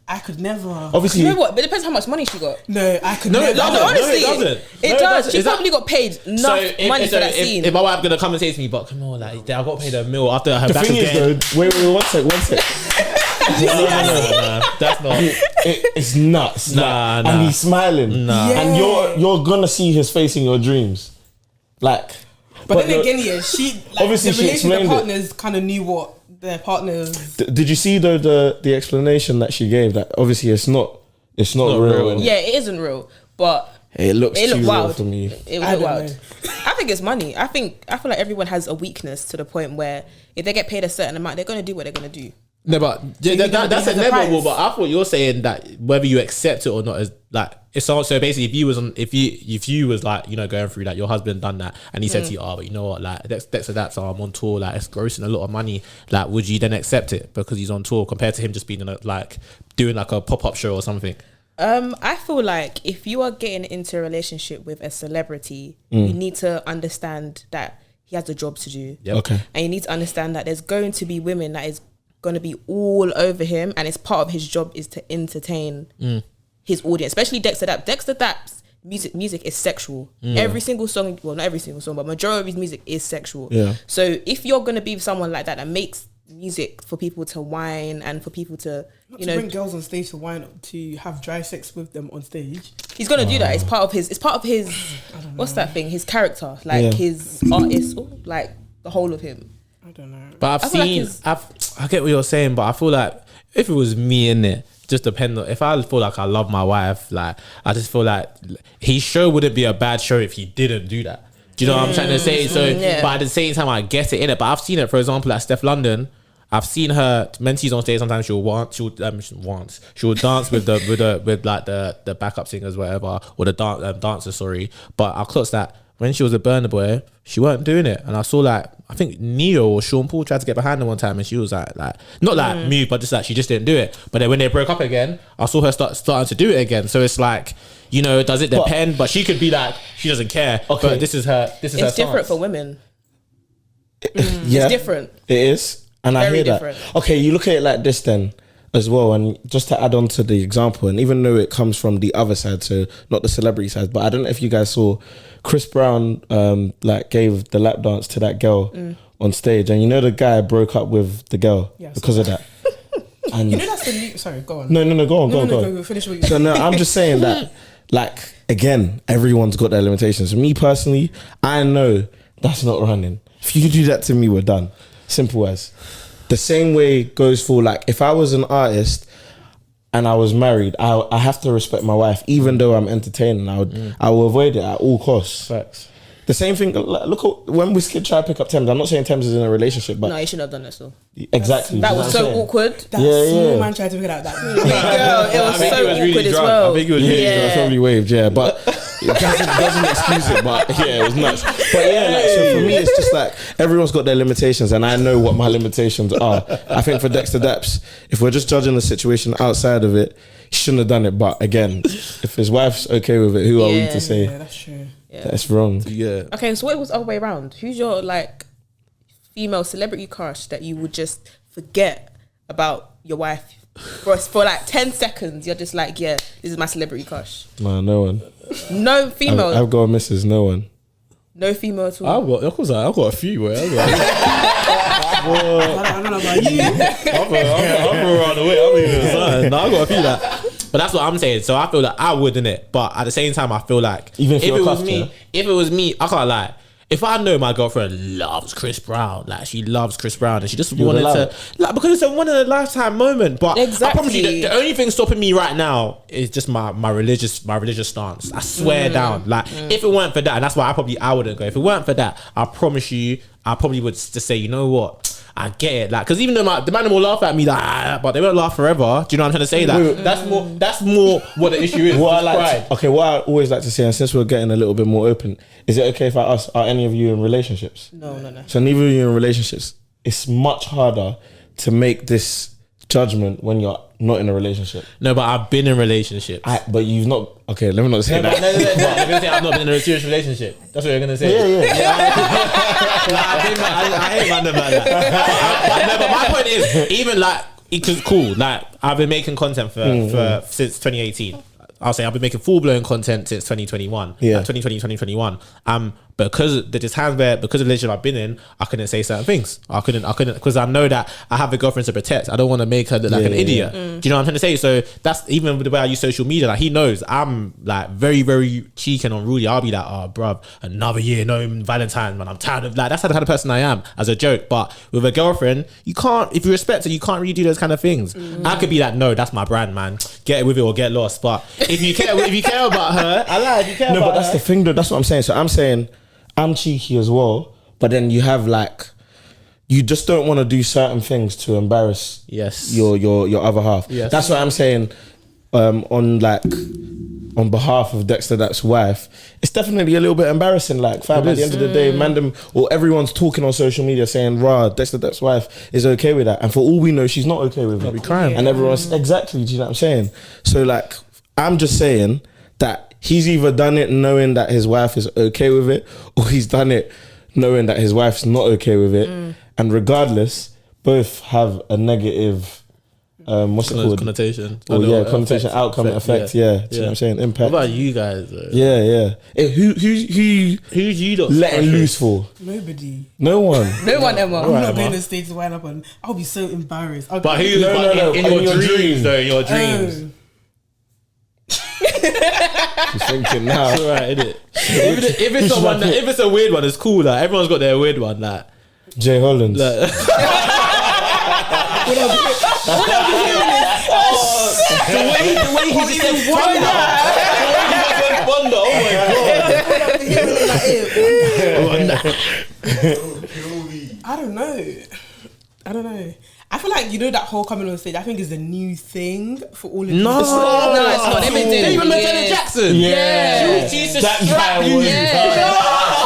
I could never. Obviously, You know what? But it depends how much money she got. No, I could No, never. it doesn't. Honestly, No, it doesn't. It No, it does. doesn't. She Is that- probably got paid enough money for that scene. If my wife gonna come and say to me, but come on, like, I got paid a meal after her the back thing is again. though, wait, one sec. No, that's not. It's nuts. Nah, like, nah. And he's smiling. Nah. And you're gonna see his face in your dreams. Like, But then again, yeah, she like, obviously the she relationship explained it. partners kind of knew what their partners. Did you see though the explanation that she gave? That obviously it's not real. And Yeah, it isn't real, but it looks it too looked real wild for me. It I was don't wild. know. I think it's money. I feel like everyone has a weakness to the point where if they get paid a certain amount, they're gonna do what they're gonna do. No, but that's as a inevitable. prize. But I thought you're saying that whether you accept it or not is like, it's all, so basically if you was like, you know, going through that, your husband done that and he said to you, oh, but you know what, like, that's I'm on tour, like, it's grossing a lot of money, like, would you then accept it because he's on tour compared to him just being like doing like a pop-up show or something? I feel like if you are getting into a relationship with a celebrity, you need to understand that he has a job to do. Yep. Okay. And you need to understand that there's going to be women that is going to be all over him, and it's part of his job is to entertain his audience, especially Dexta Daps. Dexta Daps music is sexual. Every single song, well, not every single song, but majority of his music is sexual. Yeah. So if you're going to be with someone like that makes music for people to whine and for people to, Not you to know, bring girls on stage to wine to have dry sex with them on stage. he's gonna do that. It's part of his what's that thing? His character, like his artist, like the whole of him. I don't know. But I get what you're saying, but I feel like if it was me in it, just depend on, if I feel like I love my wife, like, I just feel like his show wouldn't be a bad show if he didn't do that. Do you know what I'm trying to say? So, but at the same time, I get it in it. But I've seen it, for example, at Steph London. I've seen her when she's on stage. Sometimes she'll dance with like the backup singers, whatever, or the dancers. Sorry, but I close that when she was a Burna Boy, she weren't doing it. And I saw like, I think Neo or Sean Paul tried to get behind her one time, and she was like not like moved, but just like she just didn't do it. But then when they broke up again, I saw her starting to do it again. So it's like, you know, does it depend? But she could be like, she doesn't care. Okay. But this is her It's different for women. Yeah, it's different. It is, and I Very hear different. that. Okay, you look at it like this then as well, and just to add on to the example, and even though it comes from the other side, so not the celebrity side, but I don't know if you guys saw Chris Brown like gave the lap dance to that girl on stage, and you know the guy broke up with the girl because of that. And You know that's the new. Sorry, go on. no, go on. Go, finish what you. So no, I'm just saying that, like, again, everyone's got their limitations. For me personally, I know that's not running. If you do that to me, we're done. Simple as. The same way goes for, like, if I was an artist and I was married, I have to respect my wife, even though I'm entertaining. I will avoid it at all costs. facts. The same thing. Look at when Wizkid tried to pick up Thames. I'm not saying Thames is in a relationship, but No, you shouldn't have done that. So exactly. that do you was know so what I'm saying? awkward. That small man tried to figure out that. Girl, it was think so he was really awkward as drunk. well. I think he was Yeah, really yeah, drunk. probably waved, yeah, but it doesn't excuse it, but yeah, it was nuts. But yeah, like, so for me, it's just like everyone's got their limitations, and I know what my limitations are. I think for Dexta Daps, if we're just judging the situation outside of it, he shouldn't have done it. But again, if his wife's okay with it, who are we Yeah. to say Yeah, that's true. that's wrong? Yeah. Okay, so what was the other way around? Who's your like female celebrity crush that you would just forget about your wife for like 10 seconds? You're just like, yeah, this is my celebrity crush. No, no one. No female, I've got a missus. No one. no female at all. I've got a few. I don't know about you. I'm around the way. I'm even son. No, I got a few that. But that's what I'm saying. So I feel like I wouldn't it. But at the same time, I feel like Even if you're it was cuffed, me, yeah? if it was me, I can't lie. If I know my girlfriend loves Chris Brown, like she loves Chris Brown, and she just wanted allow to, it? like, because it's a one in a lifetime moment. But I promise you, Exactly. the only thing stopping me right now is just my religious stance. I swear down. Like if it weren't for that, and that's why I wouldn't go. If it weren't for that, I promise you, I probably would just say, you know what? I get it, like, because even though the man will laugh at me, like, but they won't laugh forever. Do you know what I'm trying to say? That that's more what the issue is. What I Pride. like, what I always like to say, and since we're getting a little bit more open, is it okay if I ask, are any of you in relationships? No. So neither of you in relationships. It's much harder to make this judgment when you're not in a relationship. No, but I've been in relationships. But you've not. Okay, let me not say that. No. You're gonna say I've not been in a serious relationship. That's what you're gonna say. I hate man like that. But my point is, even like, it's cool. Like, I've been making content for since 2018. I'll say I've been making full blown content since 2021. Yeah. 2020, 2021. Because there's times where, because of the relationship I've been in, I couldn't say certain things. I couldn't because I know that I have a girlfriend to protect. I don't want to make her look like an idiot. Do you know what I'm trying to say? So that's even the way I use social media. Like, he knows I'm like very, very cheeky and unruly. I'll be like, oh, bruv, another year, no Valentine's, man. I'm tired of, like, that's the kind of person I am as a joke. But with a girlfriend, you can't, if you respect her, you can't really do those kind of things. I could be like, no, that's my brand, man. Get it with it or get lost. But if you care about her, I lie. If you care No, about but that's her, the thing, though. That's what I'm saying. So I'm saying I'm cheeky as well, but then you have like, you just don't want to do certain things to embarrass your other half. Yes. That's what I'm saying. On behalf of Dexta Daps' wife, it's definitely a little bit embarrassing. Like, fam, at the end of the day, everyone's talking on social media saying, "Rah, Dexta Daps' wife is okay with that," and for all we know, she's not okay with it. be crying. And everyone's exactly. Do you know what I'm saying? So like, I'm just saying that he's either done it knowing that his wife is okay with it, or he's done it knowing that his wife's not okay with it. And regardless, both have a negative, what's it called? Connotation. Connotation, outcome, effect. Yeah. Do you know what I'm saying? Impact. What about you guys? Yeah. Who's you lot letting loose for? Nobody. No one. No one, Emma. I'm not going to stage to wind up on. I'll be so embarrassed. But who? No. In your dreams, though. In your dreams. She's thinking now. It's alright, isn't it? If it's someone, if it's a weird one, it's cool. Like, everyone's got their weird one. Like, Jay Holland. the way he just said Wonder. I don't know. I feel like, you know, that whole coming on stage, I think is the new thing for all of these. No, it's not. They've been doing it Even for Janet years. Jackson. Yeah. She used to That strap guy you. was- Yeah.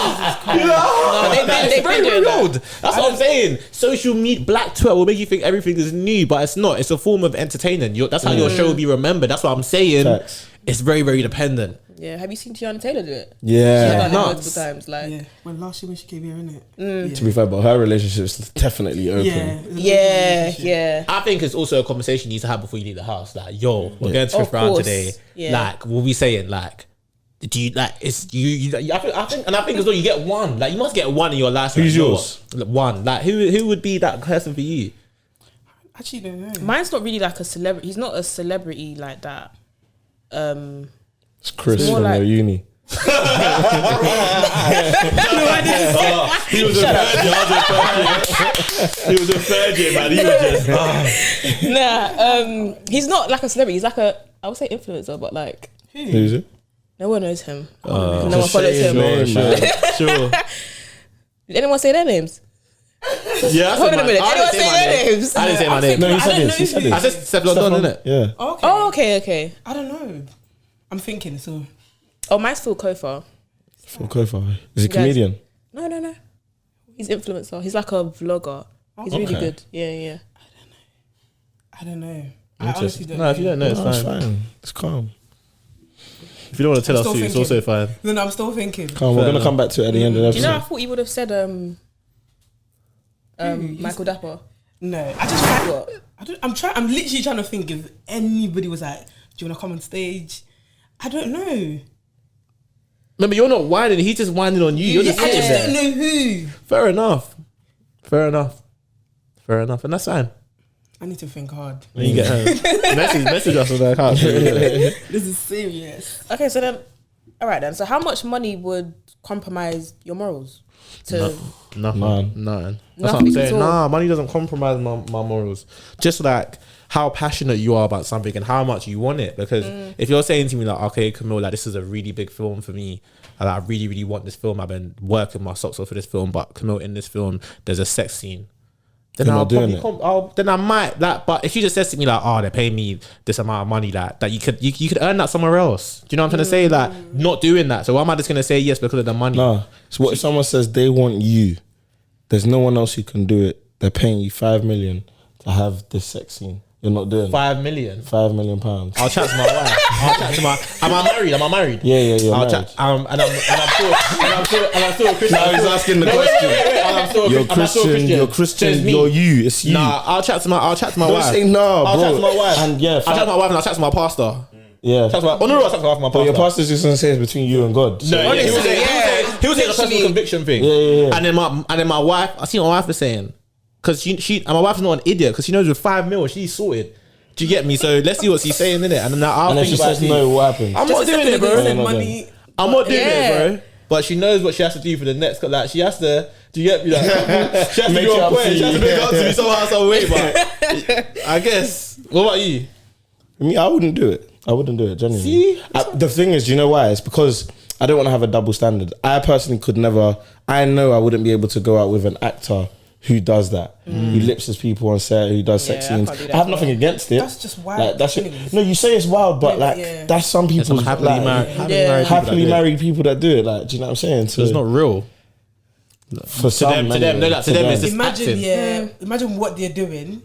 it's very, very old. That's what I'm saying. Social media, black Twitter will make you think everything is new, but it's not. It's a form of entertainment. That's how your show will be remembered. That's what I'm saying. Facts. It's very, very dependent. Yeah, have you seen Tiana Taylor do it? Yeah, she's done it multiple times. Like, last year when she came here, innit? Mm. To be fair, but her relationship's definitely open. Yeah. I think it's also a conversation you need to have before you leave the house. Like, yo, we're going to fifth round today. Yeah. Like, we'll be saying like, do you like? It's you. I think as well. You get one. Like, you must get one in your life. Who's yours? One. Like, who would be that person for you? Actually, don't know. Mine's not really like a celebrity. He's not a celebrity like that. It's Chris from like, your uni. He was a third year. He was a third year, man. He was just Nah, he's not like a celebrity. He's like I would say influencer, but like who's it? No one knows him. No one follows him. Sure. Did anyone say their names? Yeah, hold on a minute. Anyone say their names? I didn't say my name. No, he said it. I said Seb London, innit? Yeah. Okay. I don't know. I'm thinking so. Oh, mine's Phil Kofa. Phil Kofa. Is he a comedian? No. He's influencer. He's like a vlogger. He's really good. Yeah. I don't know. I honestly don't know. No, if you don't know, it's fine. It's calm. If you don't want to tell us who, it's also fine. No, I'm still thinking. Calm. We're gonna come back to it at the end of the episode. Do you know? I thought you would have said Michael Dapper. No, I just what? I'm literally trying to think if anybody was like, "Do you want to come on stage?" I don't know. Remember, you're not whining. He's just whining on you. You're just I just don't know who. Fair enough, and that's fine. I need to think hard. When you get home, message us on that account. This is serious. Okay, so then, all right then. So, how much money would compromise your morals? Nothing. That's what I'm Nothing saying. at all. Nah, money doesn't compromise my morals. Just like how passionate you are about something and how much you want it. Because if you're saying to me like, okay, Camille, like this is a really big film for me, and I really, really want this film. I've been working my socks off for this film, but Camille, in this film, there's a sex scene. Then I'll probably then I might that. But if you just says to me like, oh, they're paying me this amount of money, that you could earn that somewhere else. Do you know what I'm trying to say? Like, not doing that. So why am I just gonna say yes because of the money? Nah. So what if someone says they want you? There's no one else who can do it. They're paying you 5 million to have this sex scene. You're not doing 5 million. £5 million pounds. I'll chat to my wife. Am I married? Yeah, you're married. Chat, and I'm still a Christian. Now he's asking the question. You're Christian. You're you. It's you. Nah, I'll chat to my wife. Don't say no, I'll bro. chat to my wife. And yeah, I'll chat to my wife and I'll chat to my pastor. Yeah. I'll chat to my wife and my But pastor. your pastor's just gonna say it's between you and God. So. No, he was saying a personal conviction thing. Yeah. And then my wife, I see what my wife was saying, because she and my wife's not an idiot, because she knows with 5 mil she's sorted. Do you get me? So let's see what she's saying in it, and then I'll think she about says no, what happens? I'm not doing it, bro. I'm not doing it, bro. But she knows what she has to do for the next. Like she has to. Do you get me? Like, she has to be on point. She has to make up to me somehow, some way. But I guess. What about you? Me, I wouldn't do it. Genuinely. See? The thing is, do you know why? It's because I don't want to have a double standard. I personally could never. I know I wouldn't be able to go out with an actor who does that, who lips his people on set, who does sex scenes. I have nothing against it. That's just wild. Like, no, you say it's wild, but that's some people's happily married people that do it. Like, do you know what I'm saying? So it's not real. For some, to them, it's just imagine, acting. imagine what they're doing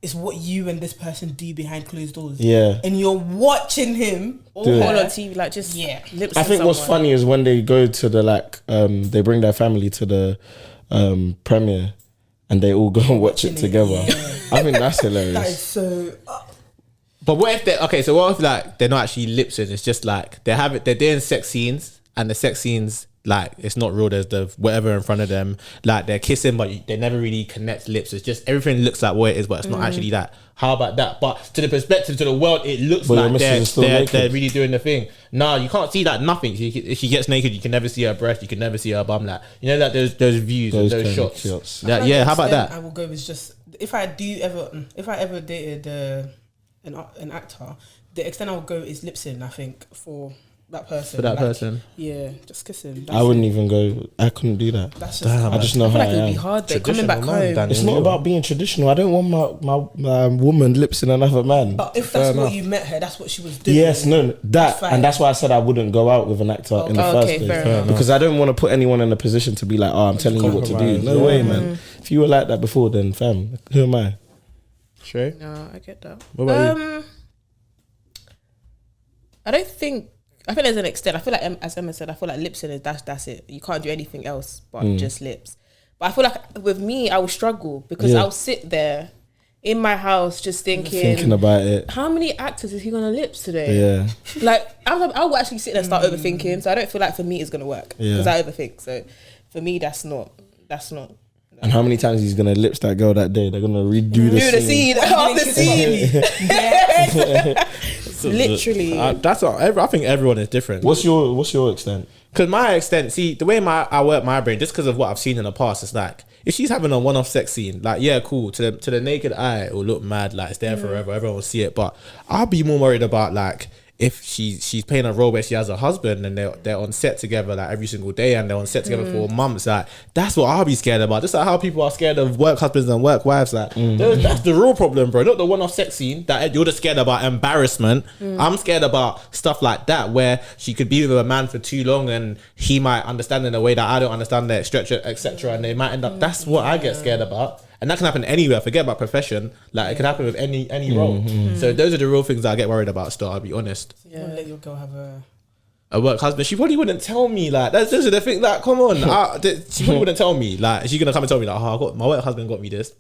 is what you and this person do behind closed doors. Yeah, and you're watching him all on TV, like just lips. I think what's funny is when they go to the they bring their family to the premiere. And they all go and watch it together. Yeah. I think that's hilarious. That is so. But what if what if like they're not actually lip syncing? It's just like they're doing sex scenes, and the sex scenes like it's not real. There's the whatever in front of them. Like they're kissing, but they never really connect lips. It's just everything looks like what it is, but it's not actually that. How about that? But to the perspective, to the world, it looks like they're really doing the thing. No, you can't see that. Nothing. If she gets naked, you can never see her breast. You can never see her bum. Like that, those views, those shots. Yeah. How about that? I will go with just if I ever dated an actor, the extent I would go is lip sync. I think for that person. For that person. Yeah, just kiss him. I wouldn't even go. I couldn't do that. That's just Damn. I just know I how feel I like it would be am. hard though. Coming back home. Danny. It's not about being traditional. I don't want my woman lips in another man. But if that's what enough. you met her, that's what she was doing. Yes, no, That's fine. and that's why I said I wouldn't go out with an actor in the first okay, place, fair enough. because I don't want to put anyone in a position to be like, oh, I'm telling you what to do. Compromise, No yeah. way, man. If you were like that before, then fam, who am I? Sure. No, I get that. What about you? I don't think. I think there's an extent. I feel like, as Emma said, I feel like lips in is that's it. You can't do anything else but just lips. But I feel like with me, I would struggle because I'll sit there in my house just thinking About it. how many actors is he gonna lips today? Yeah. Like I will actually sit there and start overthinking. So I don't feel like for me it's gonna work because I overthink. So for me, that's not. And how many times he's gonna lips that girl that day? They're gonna redo the scene. Literally. That's all. I think everyone is different. What's your extent? Because my extent, see, the way I work my brain, just because of what I've seen in the past, it's like, if she's having a one-off sex scene, like, yeah, cool. To the naked eye, it will look mad, like, it's there forever, everyone will see it. But I'll be more worried about, like, if she's playing a role where she has a husband and they're on set together, like, every single day, and they're on set together for months, like, that's what I'll be scared about. Just like how people are scared of work husbands and work wives, like, that's the real problem, bro. Not the one-off sex scene that you're just scared about embarrassment. I'm scared about stuff like that where she could be with a man for too long and he might understand in a way that I don't understand, that stretch it, etc. And they might end up, that's what I get scared about. And that can happen anywhere. Forget about profession. Like, it can happen with any role. So those are the real things that I get worried about still, I'll be honest. You won't let your girl have a work husband. She probably wouldn't tell me, like, those are the things, like, come on. She probably wouldn't tell me. Like, she's gonna come and tell me, like, oh, my work husband got me this.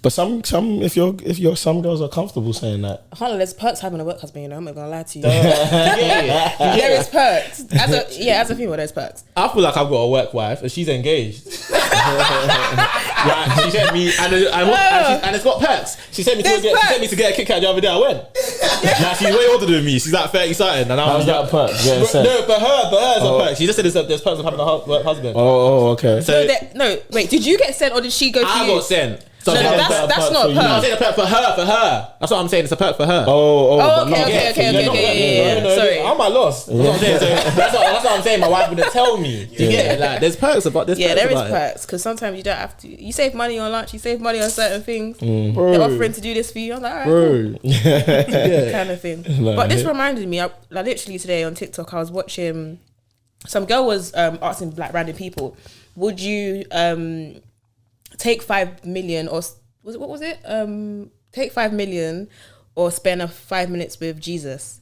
But some some girls are comfortable saying that. There's perks having a work husband, you know. I'm not gonna lie to you. There is perks. As a female, there's perks. I feel like I've got a work wife and she's engaged. Like, she sent me and it's got perks. She sent me to get a Kit Kat the other day. I went. Like, she's way older than me. She's like 30 something, and I was like, perks? no, for her, it's a perk. She just said there's perks of having a work husband. Oh, okay. So wait, did you get sent or did she go to you? I got sent. So No, that's not a perk. No, I'm saying a perk for her. That's what I'm saying. It's a perk for her. Okay. Sorry. I'm at loss. That's what I'm saying. So that's what I'm saying. My wife wouldn't tell me. You get it? Like, there's perks about this. Yeah, there is perks because sometimes you don't have to. You save money on lunch. You save money on certain things. They're offering to do this for you. I'm like, all right, cool. Kind of thing. But this reminded me. Like, literally today on TikTok, I was watching. Some girl was asking like random people, would you take 5 million or what was it? Take 5 million or spend 5 minutes with Jesus.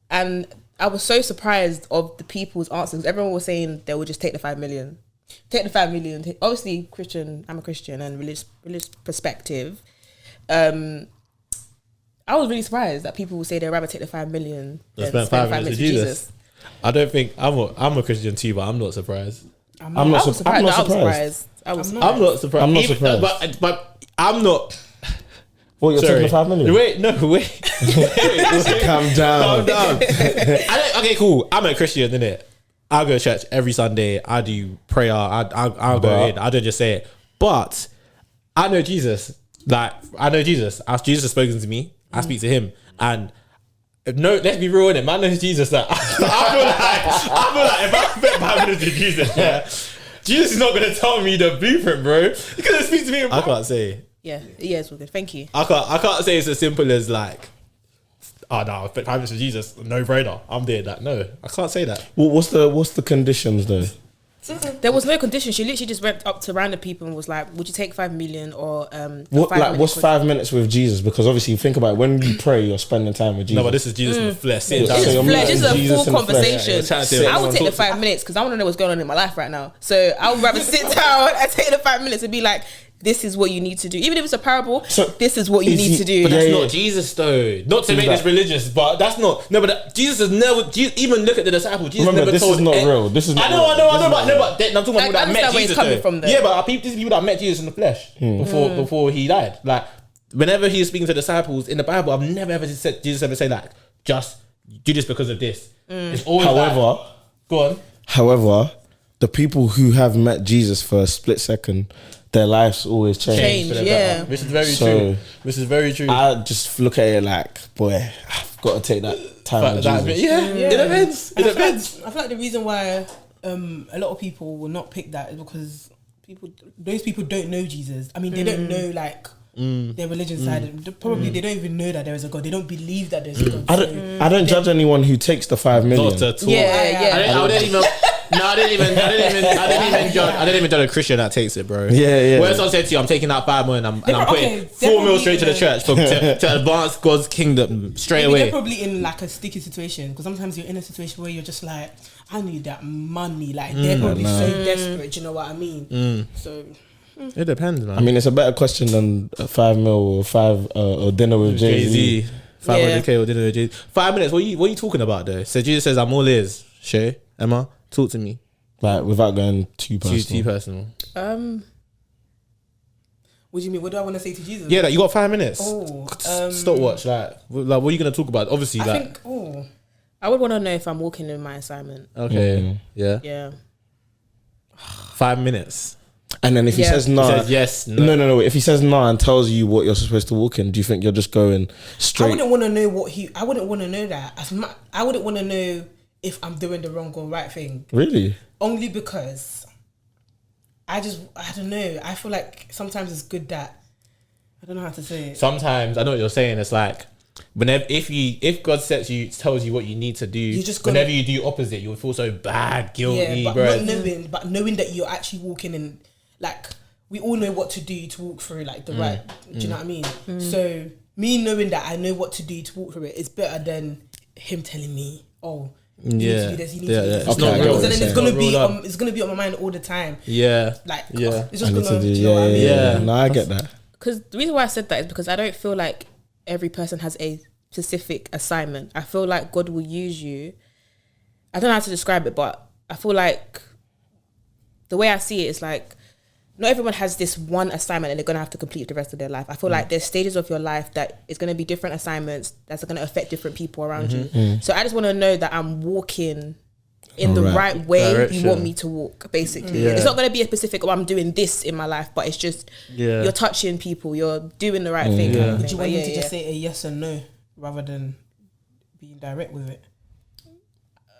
And I was so surprised of the people's answers. Everyone was saying they would just take the 5 million. Take the 5 million. Obviously, Christian. I'm a Christian and religious perspective. I was really surprised that people would say they'd rather take the 5 million than spend 5 minutes with Jesus. I don't think I'm a Christian too, but I'm not surprised. I'm not surprised. I'm not surprised. But I'm not. Well, you're taking the 5 million. Wait. Calm down. Okay, cool. I'm a Christian, innit? I go to church every Sunday. I do prayer. I'll go in. I don't just say it. But I know Jesus. Like, I know Jesus. As Jesus has spoken to me, I speak to him. And no, let's be real, innit? Man knows Jesus. Like, I feel like if I bet 5 minutes with Jesus, yeah, Jesus is not going to tell me the blueprint, bro. He's going to speak to me. I can't say. Yeah, it's all good. Thank you. I can't say it's as simple as like, oh no, 5 minutes with Jesus, no brainer. I'm doing that. No, I can't say that. Well, what's the conditions though? There was no condition. She literally just went up to random people and was like, would you take 5 million or what's 5 minutes with Jesus? Because obviously you think about it, when you pray, you're spending time with Jesus. No, but this is Jesus in the flesh. This is a full conversation. Yeah, I would take the 5 minutes because I want to know what's going on in my life right now. So I would rather sit down and take the 5 minutes and be like, this is what you need to do. Even if it's a parable, this is what you need to do. But that's not Jesus though. Not to make this religious, but that's not. No, but Jesus has never. Even look at the disciples. Jesus remember, never this told. This is not real. This is not real. I know. But I'm talking about people that met Jesus. Yeah, but these people that met Jesus in the flesh before he died. Like, whenever he was speaking to disciples in the Bible, I've never ever said Jesus ever say like, just do this because of this. It's always However, go on. However, the people who have met Jesus for a split second their lives always change. Change, yeah. Which is very true. Which is very true. I just look at it like, boy, I've got to take that time with Jesus. It depends. It depends. I feel like the reason why a lot of people will not pick that is because those people don't know Jesus. I mean, they don't know like their religion side. Probably they don't even know that there is a God. They don't believe that there's a God. I don't judge anyone who takes the 5 million. Not at all. Yeah. I didn't even judge a Christian that takes it, bro. Yeah. Whereas I said to you, I'm taking out 5 million and I'm putting 4 mil straight to the church to advance God's kingdom straight away. They're probably in like a sticky situation because sometimes you're in a situation where you're just like, I need that money. Like they're probably so desperate. You know what I mean? So it depends, man. I mean, it's a better question than 5 mil or dinner with Jay-Z. 500k or dinner with Jay-Z. 5 minutes. What are you talking about though? So Jesus says, I'm all ears. Shay, Emma, talk to me. Like without going too personal. Too personal. What do you mean? What do I want to say to Jesus? Yeah, like you got 5 minutes. Stopwatch. Like what are you gonna talk about? Obviously, I would want to know if I'm walking in my assignment. Okay. Yeah. Yeah. 5 minutes. And then if he says no, he says yes. No. If he says no and tells you what you're supposed to walk in, do you think you're just going straight? I wouldn't want to know I wouldn't want to know that. I wouldn't want to know if I'm doing the wrong or right thing. Really? Only because I don't know. I feel like sometimes it's good that I don't know how to say it. Sometimes I know what you're saying. It's like whenever if God tells you what you need to do, whenever you do opposite, you'll feel so bad, guilty, but bro. knowing that you're actually walking in, like we all know what to do to walk through like the right. Do you know what I mean? So me knowing that I know what to do to walk through it is better than him telling me, oh. You need to do this. You need to do this. It's gonna be on my mind all the time. Yeah, it's just gonna. Do you know what I mean? No, I get that. Because the reason why I said that is because I don't feel like every person has a specific assignment. I feel like God will use you. I don't know how to describe it, but I feel like the way I see it is like not everyone has this one assignment and they're gonna have to complete the rest of their life. I feel like there's stages of your life that is gonna be different assignments that's gonna affect different people around you. So I just want to know that I'm walking in the right way direction. You want me to walk, basically. It's not gonna be a specific, I'm doing this in my life, but it's just you're touching people, you're doing the right thing. Kind of Would you want me to just say a yes and no rather than being direct with it?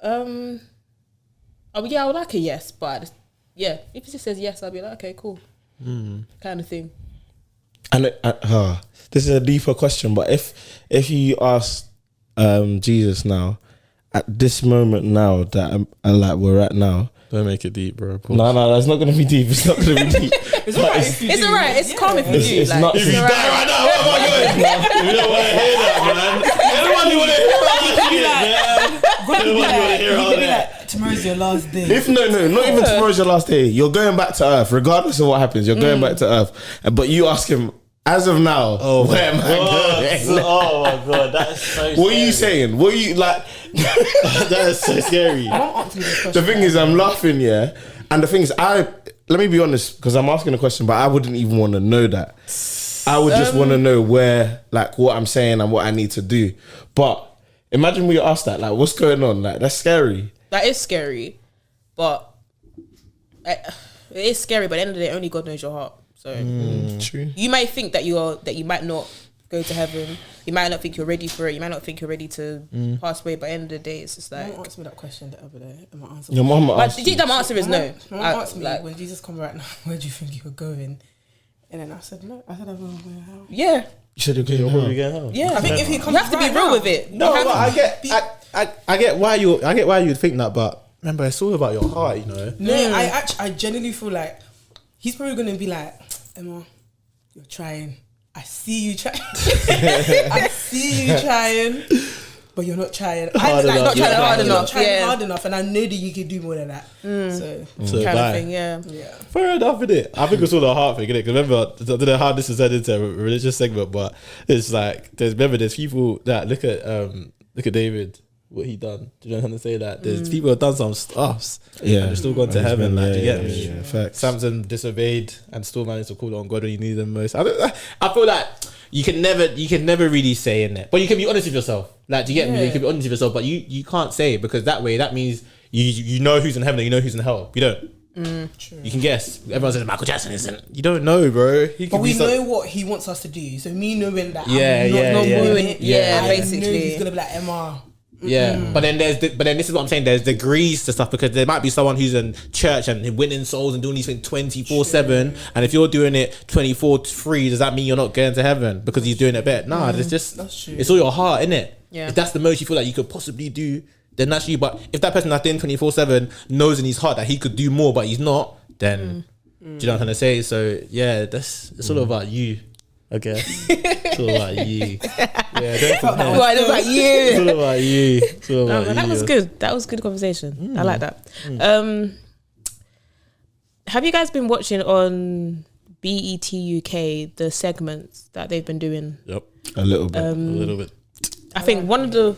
I would like a yes, but yeah, if he just says yes, I'll be like, okay, cool, kind of thing. And this is a deeper question, but if you ask Jesus now, at this moment now that like we're at now, don't make it deep, bro. No, that's not gonna be deep. It's not gonna be deep. It's alright. It's calm if you do. It's not. If you die right now, what am I doing? You don't want to hear that, man. Everybody want to hear that, man. Everybody want to hear all that. Tomorrow's your last day. If not even tomorrow's your last day. You're going back to Earth, regardless of what happens. You're going back to Earth, but you ask him. As of now, where am I going? Oh my god, that's so scary. What are you saying? What are you like? That is so scary. The thing is, I'm laughing, yeah. And the thing is, let me be honest, because I'm asking a question, but I wouldn't even want to know that. I would just want to know where, like, what I'm saying and what I need to do. But imagine we asked that, like, what's going on? Like, that's scary. That is scary, but it is scary. But at the end of the day, only God knows your heart. So True. You might think that you might not go to heaven. You might not think you're ready for it. You might not think you're ready to pass away. But at the end of the day, it's just like. Mom asked me that question the other day, and my answer. Your mum asked. But the answer is no. My mum asked me when Jesus come right now, where do you think you were going? And then I said no. I said I'm going to hell. Yeah. You said you're going home. Yeah. I think if he comes, you have to be real with it. No, but I get why you'd think that, but remember, it's all about your heart, you know. No, I genuinely feel like he's probably going to be like, Emma, you're trying. I see you trying. I see you trying, but you're not trying. Hard enough. Not trying hard enough, and I know that you can do more than that. So kind of thing, yeah. Fair enough, innit? I think it's all a heart thing, innit? Because remember, I don't know how this is turned into a religious segment, but it's like there's people that look at David. What he done? Do you know how to say that? There's people who have done some stuffs, and they're still gone to heaven. Like, do you get me? Yeah, facts. Samson disobeyed and still managed to call on God when he needed them most. I feel like you can never really say in it, but you can be honest with yourself. Like, do you get me? You can be honest with yourself, but you can't say it because that means you know who's in heaven and you know who's in hell. You don't. You can guess. Everyone says Michael Jackson isn't. You don't know, bro. But we know what he wants us to do. So me knowing that, basically, I know he's gonna be like Emma. Yeah, but then this is what I'm saying. There's degrees to stuff because there might be someone who's in church and winning souls and doing these things 24/7. And if you're doing it 24/3, does that mean you're not going to heaven because he's doing it better? Nah, it's just that's true. It's all your heart, isn't it? Yeah. If that's the most you feel like you could possibly do, then that's you. But if that person that's doing 24/7 knows in his heart that he could do more, but he's not, then do you know what I'm trying to say? So yeah, it's all about you. Okay, it's all about you. Yeah, don't compare. It's about you. It's all about you. It's all about That you. was good. That was good conversation. I like that. Have you guys been watching on BET UK the segments that they've been doing? Yep, A little bit. a little bit. I think one of the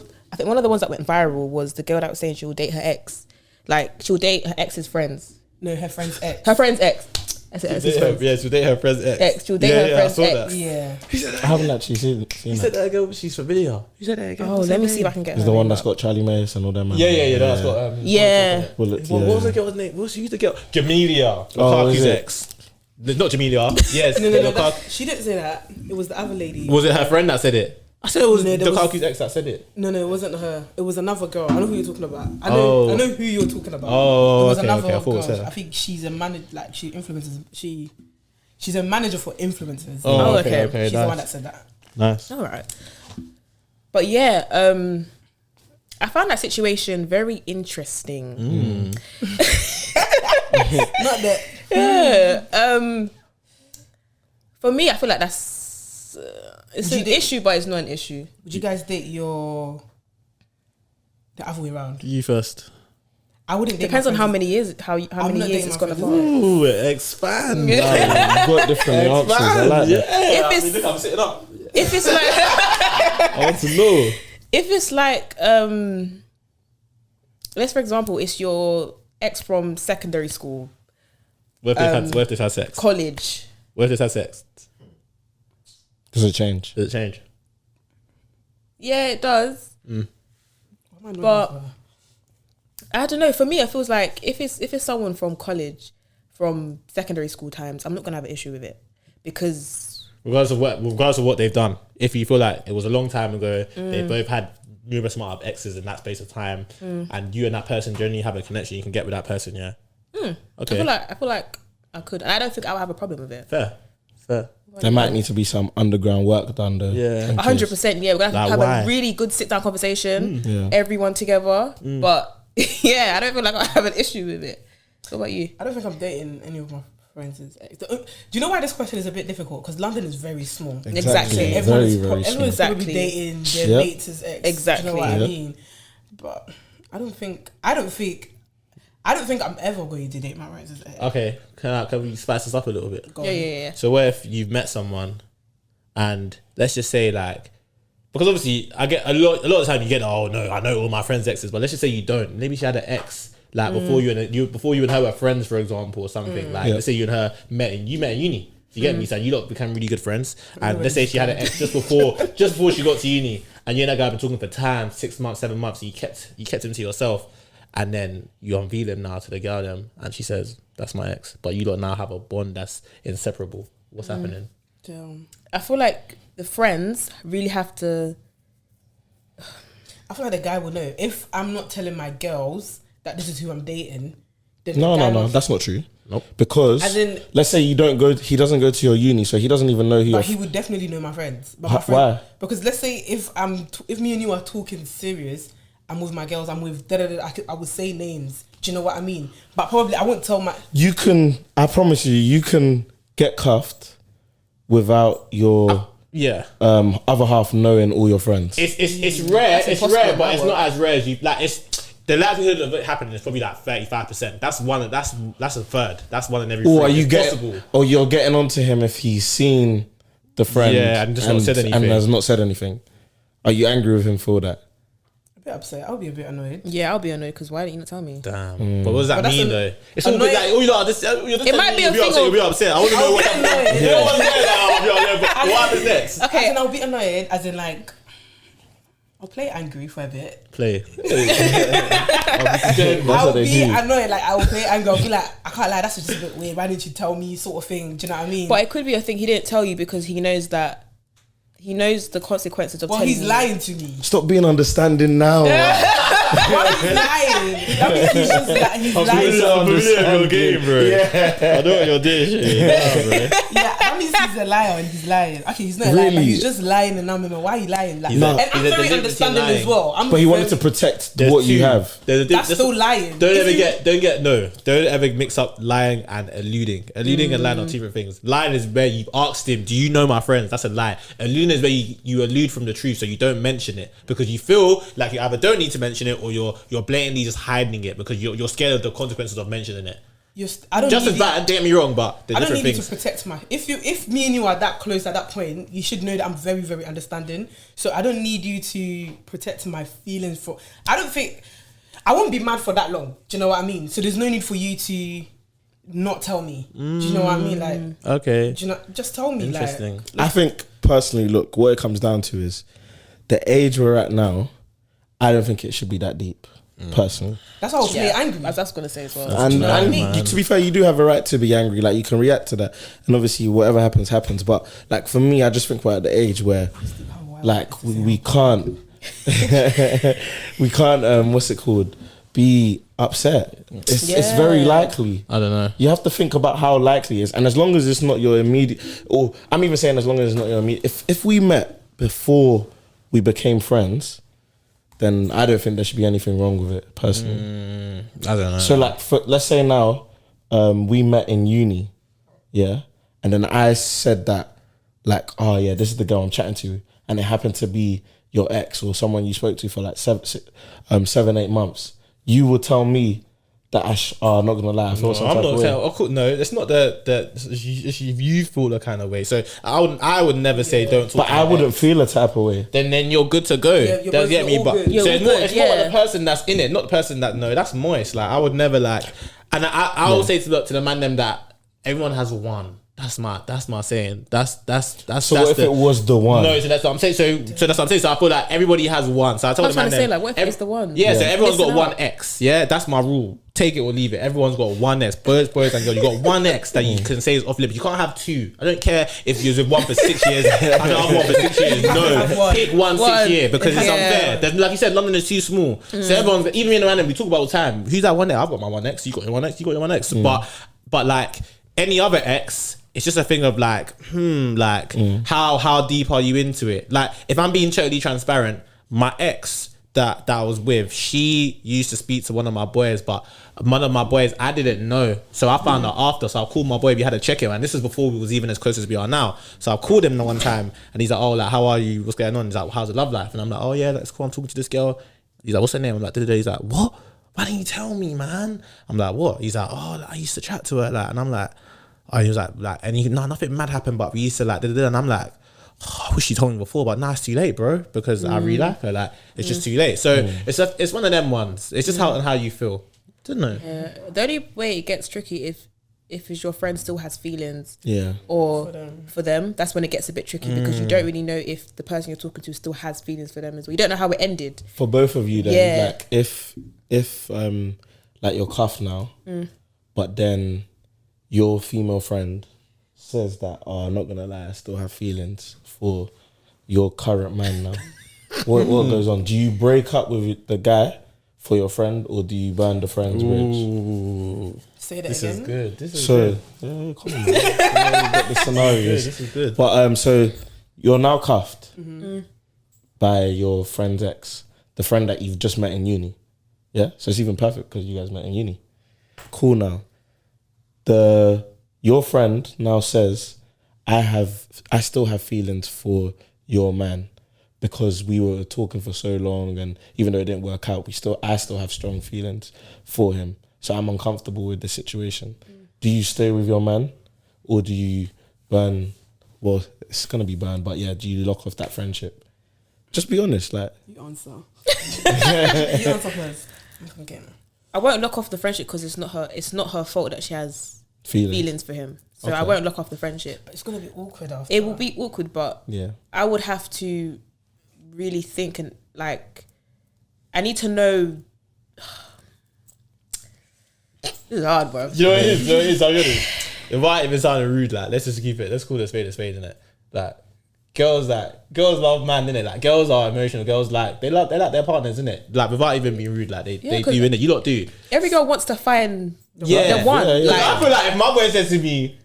ones that went viral was the girl that was saying she will date her ex. Like she'll date her ex's friends. No, her friend's ex. Her friend's ex. I said ex's friends. Yeah, she'll date her friend's ex. She'll date her friend's ex. Yeah. I haven't actually seen You that. said that girl, she's familiar. You said that again. Oh, let me see if I can get It's her the one name that's up. got Charlie Mace and all them. Yeah. That's got. Yeah. What was the girl's name? Who's the girl? Jamelia. Oh, Lukaku's is it? ex. Not Jamelia. Yes. No, Lukaku. she didn't say that. It was the other lady. Was it her friend that said it? I said it was No, there was- Lukaku's ex that said it. No, it wasn't her. It was another girl. I know who you're talking about. I know who you're talking about. Oh, it was okay, another okay. I thought it was girl. her. I think she's a manager. Like she influences. She's a manager for influencers. Oh, okay. okay. She's Nice. the one that said that. Nice. All right. But yeah, I found that situation very interesting. Not that. Yeah. For me, I feel like that's it's an issue, but it's not an issue. Would you guys date the other way around? You first. I wouldn't. Depends on how many years I'm many not years dating it's my gonna friends. last. Ooh, expand. You've got different answers. I like that. If it's- look, I'm sitting up. If it's like I want to know. if it's like let's for example, it's your ex from secondary school, What if they've had sex? college. What if they've had sex? Does it change? Does it change? Yeah, it does. But I don't know. For me, it feels like if it's someone from college, from secondary school times, I'm not gonna have an issue with it because Regardless of what they've done, if you feel like it was a long time ago, they both had numerous amount of exes in that space of time, and you and that person generally have a connection, you can get with that person. Yeah. Okay. I feel like I could, and I don't think I would have a problem with it. Fair. There might need to be some underground work done though. Yeah. 100%. Yeah, we're gonna Like, have why? a really good sit down conversation, Yeah. everyone together. But yeah, I don't feel like I have an issue with it. What about you? I don't think I'm dating any of my friends' ex. Do you know why this question is a bit difficult? Because London is very small. Exactly. Everyone's Very everyone's small. Exactly. probably dating their Yep. mates' ex. Exactly. Do you know what I Yep. mean? But I don't think I'm ever going to date my friends' ex. Okay. Can we spice this up a little bit? Go on. Yeah. So what if you've met someone, and let's just say like, because obviously I get a lot of the time you get, oh no, I know all my friends' exes, but let's just say you don't. Maybe she had an ex like before you and her were friends, for example, or something. Like let's say you and her met in uni. You get me? So you lot become really good friends. And let's say she had an ex just before she got to uni, and you and that guy have been talking for time, 6 months, 7 months. And you kept him to yourself, and then you unveil him now to the girl, and she says that's my ex, but you lot now have a bond that's inseparable. What's happening? I feel like the friends really have to. I feel like the guy will know. If I'm not telling my girls that this is who I'm dating, then the No, guy no, will- that's not true. Nope. Because As in- let's say he doesn't go to your uni, so he doesn't even know who. But he would definitely know my friends. But my Why? friend, because let's say if me and you are talking serious, I'm with my girls, I'm with I would say names. Do you know what I mean? But probably I won't tell my. You can. I promise you can get cuffed without your Yeah. other half knowing all your friends. It's rare. It's impossible rare, in but my it's world. not as rare as you like. It's the likelihood of it happening is probably like 35%. That's a third. That's one in every. Or three. are you It's getting? possible. Or you're getting onto him if he's seen the friend, Yeah, and just not said anything. and has not said anything. Are you angry with him for that? A bit upset. I'll be a bit annoyed. Yeah, I'll be annoyed because why didn't you not tell me? Damn. But what does that But that's mean an- though? It's all annoying- like, oh, you know, this. It might be a thing upset. of- You'll be upset. I want to know what's happening. annoyed. You don't want to say that. What happens next? As in, I'll be annoyed. As in, like, I'll play angry for a bit. Play. I'll be annoyed. Like I will play angry. I'll be like, I can't lie. That's just a bit weird. Why didn't you tell me? Sort of thing. Do you know what I mean? But it could be a thing he didn't tell you because he knows the consequences of telling you. Well, he's lying to me. Stop being understanding now. Well, he's lying. That means he's just he's lying. Your game, bro. Yeah. I know what you're doing. Yeah, that means he's a liar and he's lying. Okay, he's not a liar. Like, he's just lying and I'm why are you lying? Like, No. And I'm very understanding as well. But he wanted to protect what you have. That's still lying. Don't ever mix up lying and alluding. Alluding and lying are two different things. Lying is where you asked him, do you know my friends? That's a lie. Alluding is where you allude from the truth, so you don't mention it because you feel like you either don't need to mention it or you're blatantly just hiding it because you're scared of the consequences of mentioning it. I don't just as bad. Don't get me wrong, but they're different things. I don't need to protect my. If me and you are that close at that point, you should know that I'm very, very understanding. So I don't need you to protect my feelings for. I don't think I won't be mad for that long. Do you know what I mean? So there's no need for you to not tell me. Do you know what I mean? Like, okay, do you know? Just tell me. Interesting. Like, I think personally, look, what it comes down to is the age we're at now. I don't think it should be that deep. Personally, that's why I'll play angry. As I was gonna say as well. And, you know what I mean? to be fair, you do have a right to be angry. Like you can react to that, and obviously whatever happens. But like for me, I just think we're at the age where, like, we can't, what's it called? Be upset. It's very likely. I don't know. You have to think about how likely it is, and as long as it's not your immediate, or I'm even saying as long as it's not your immediate. If we met before we became friends, then I don't think there should be anything wrong with it, personally. I don't know. So like, let's say now, we met in uni, yeah? And then I said that, like, oh yeah, this is the girl I'm chatting to. And it happened to be your ex or someone you spoke to for like 7-8 months. You would tell me that I'm not gonna lie. I feel some type of way. No, it's not you feel the kind of way. So I would never say don't talk. But I wouldn't feel a type of way. Then you're good to go. Yeah, Don't get me. But so it's more the person that's in it, not the person that that's moist. Like I would never like. And I will say to the man them that everyone has one. That's my saying. That's So what if it was the one? No, so that's what I'm saying. So that's what I'm saying. So I feel like everybody has one. So I told I was trying to say, like, what if it's the one? Yeah, so everyone's got Listen one up. X. Yeah, that's my rule. Take it or leave it. Everyone's got one X. Boys and girls. You got one X that you can say is off limits. You can't have two. I don't care if you're with one for 6 years. I don't have one for 6 years. No, pick one 6 year because it's unfair. There's, like you said, London is too small. So everyone's even in the random. We talk about all the time. Who's that one X? I've got my one X. You got your one X. You got your one X. But like any other X. It's just a thing of like, how deep are you into it? Like, if I'm being totally transparent, my ex that I was with, she used to speak to one of my boys, but one of my boys I didn't know. So I found out after. So I called my boy, we had a check-in, and this is before we was even as close as we are now. So I called him the one time, and he's like, oh, like, how are you? What's going on? He's like, how's the love life? And I'm like, oh yeah, that's cool. I'm talking to this girl. He's like, what's her name? I'm like, he's like, what? Why didn't you tell me, man? I'm like, what? He's like, oh, like, I used to chat to her, like, and I'm like, oh, he was like, and he, no, nothing mad happened, but we used to like, and I'm like, oh, I wish you told me before, but now it's too late, bro, because I really like her. Like, it's just too late. So it's one of them ones. It's just how you feel. Don't know. Yeah. The only way it gets tricky if your friend still has feelings, or for them, that's when it gets a bit tricky because you don't really know if the person you're talking to still has feelings for them as well. You don't know how it ended. For both of you, then, like if like you're cuffed now, but then your female friend says that, oh, I'm not gonna lie, I still have feelings for your current man now. What goes on? Do you break up with the guy for your friend, or do you burn the friend's bridge? Say that this again. Is good. This is so, good. Come on, man. You got the scenarios. This is good. But so you're now cuffed by your friend's ex, the friend that you've just met in uni. Yeah, so it's even perfect because you guys met in uni. Cool. Now, your friend now says, I still have feelings for your man because we were talking for so long, and even though it didn't work out, I still have strong feelings for him. So I'm uncomfortable with the situation. Do you stay with your man, or do you burn? Well, it's gonna be burned, but yeah, do you lock off that friendship? Just be honest, like. You answer. You answer first. Okay. I won't lock off the friendship because it's not her fault that she has feelings for him. So I won't lock off the friendship. But it's gonna be awkward after. It will be awkward, but yeah, I would have to really think and like, I need to know. This is hard, bro. You know what it is? You know what it is? I'm gonna. It might even sound rude. Like, let's just keep it. Let's call it a spade, innit? Like, girls love man, innit? Like, girls are emotional. Girls like they like their partners, innit? Like, without even being rude, like they do, innit? You lot do. Every girl wants to find the one. Yeah, yeah. Like, I feel like if my boy says to me,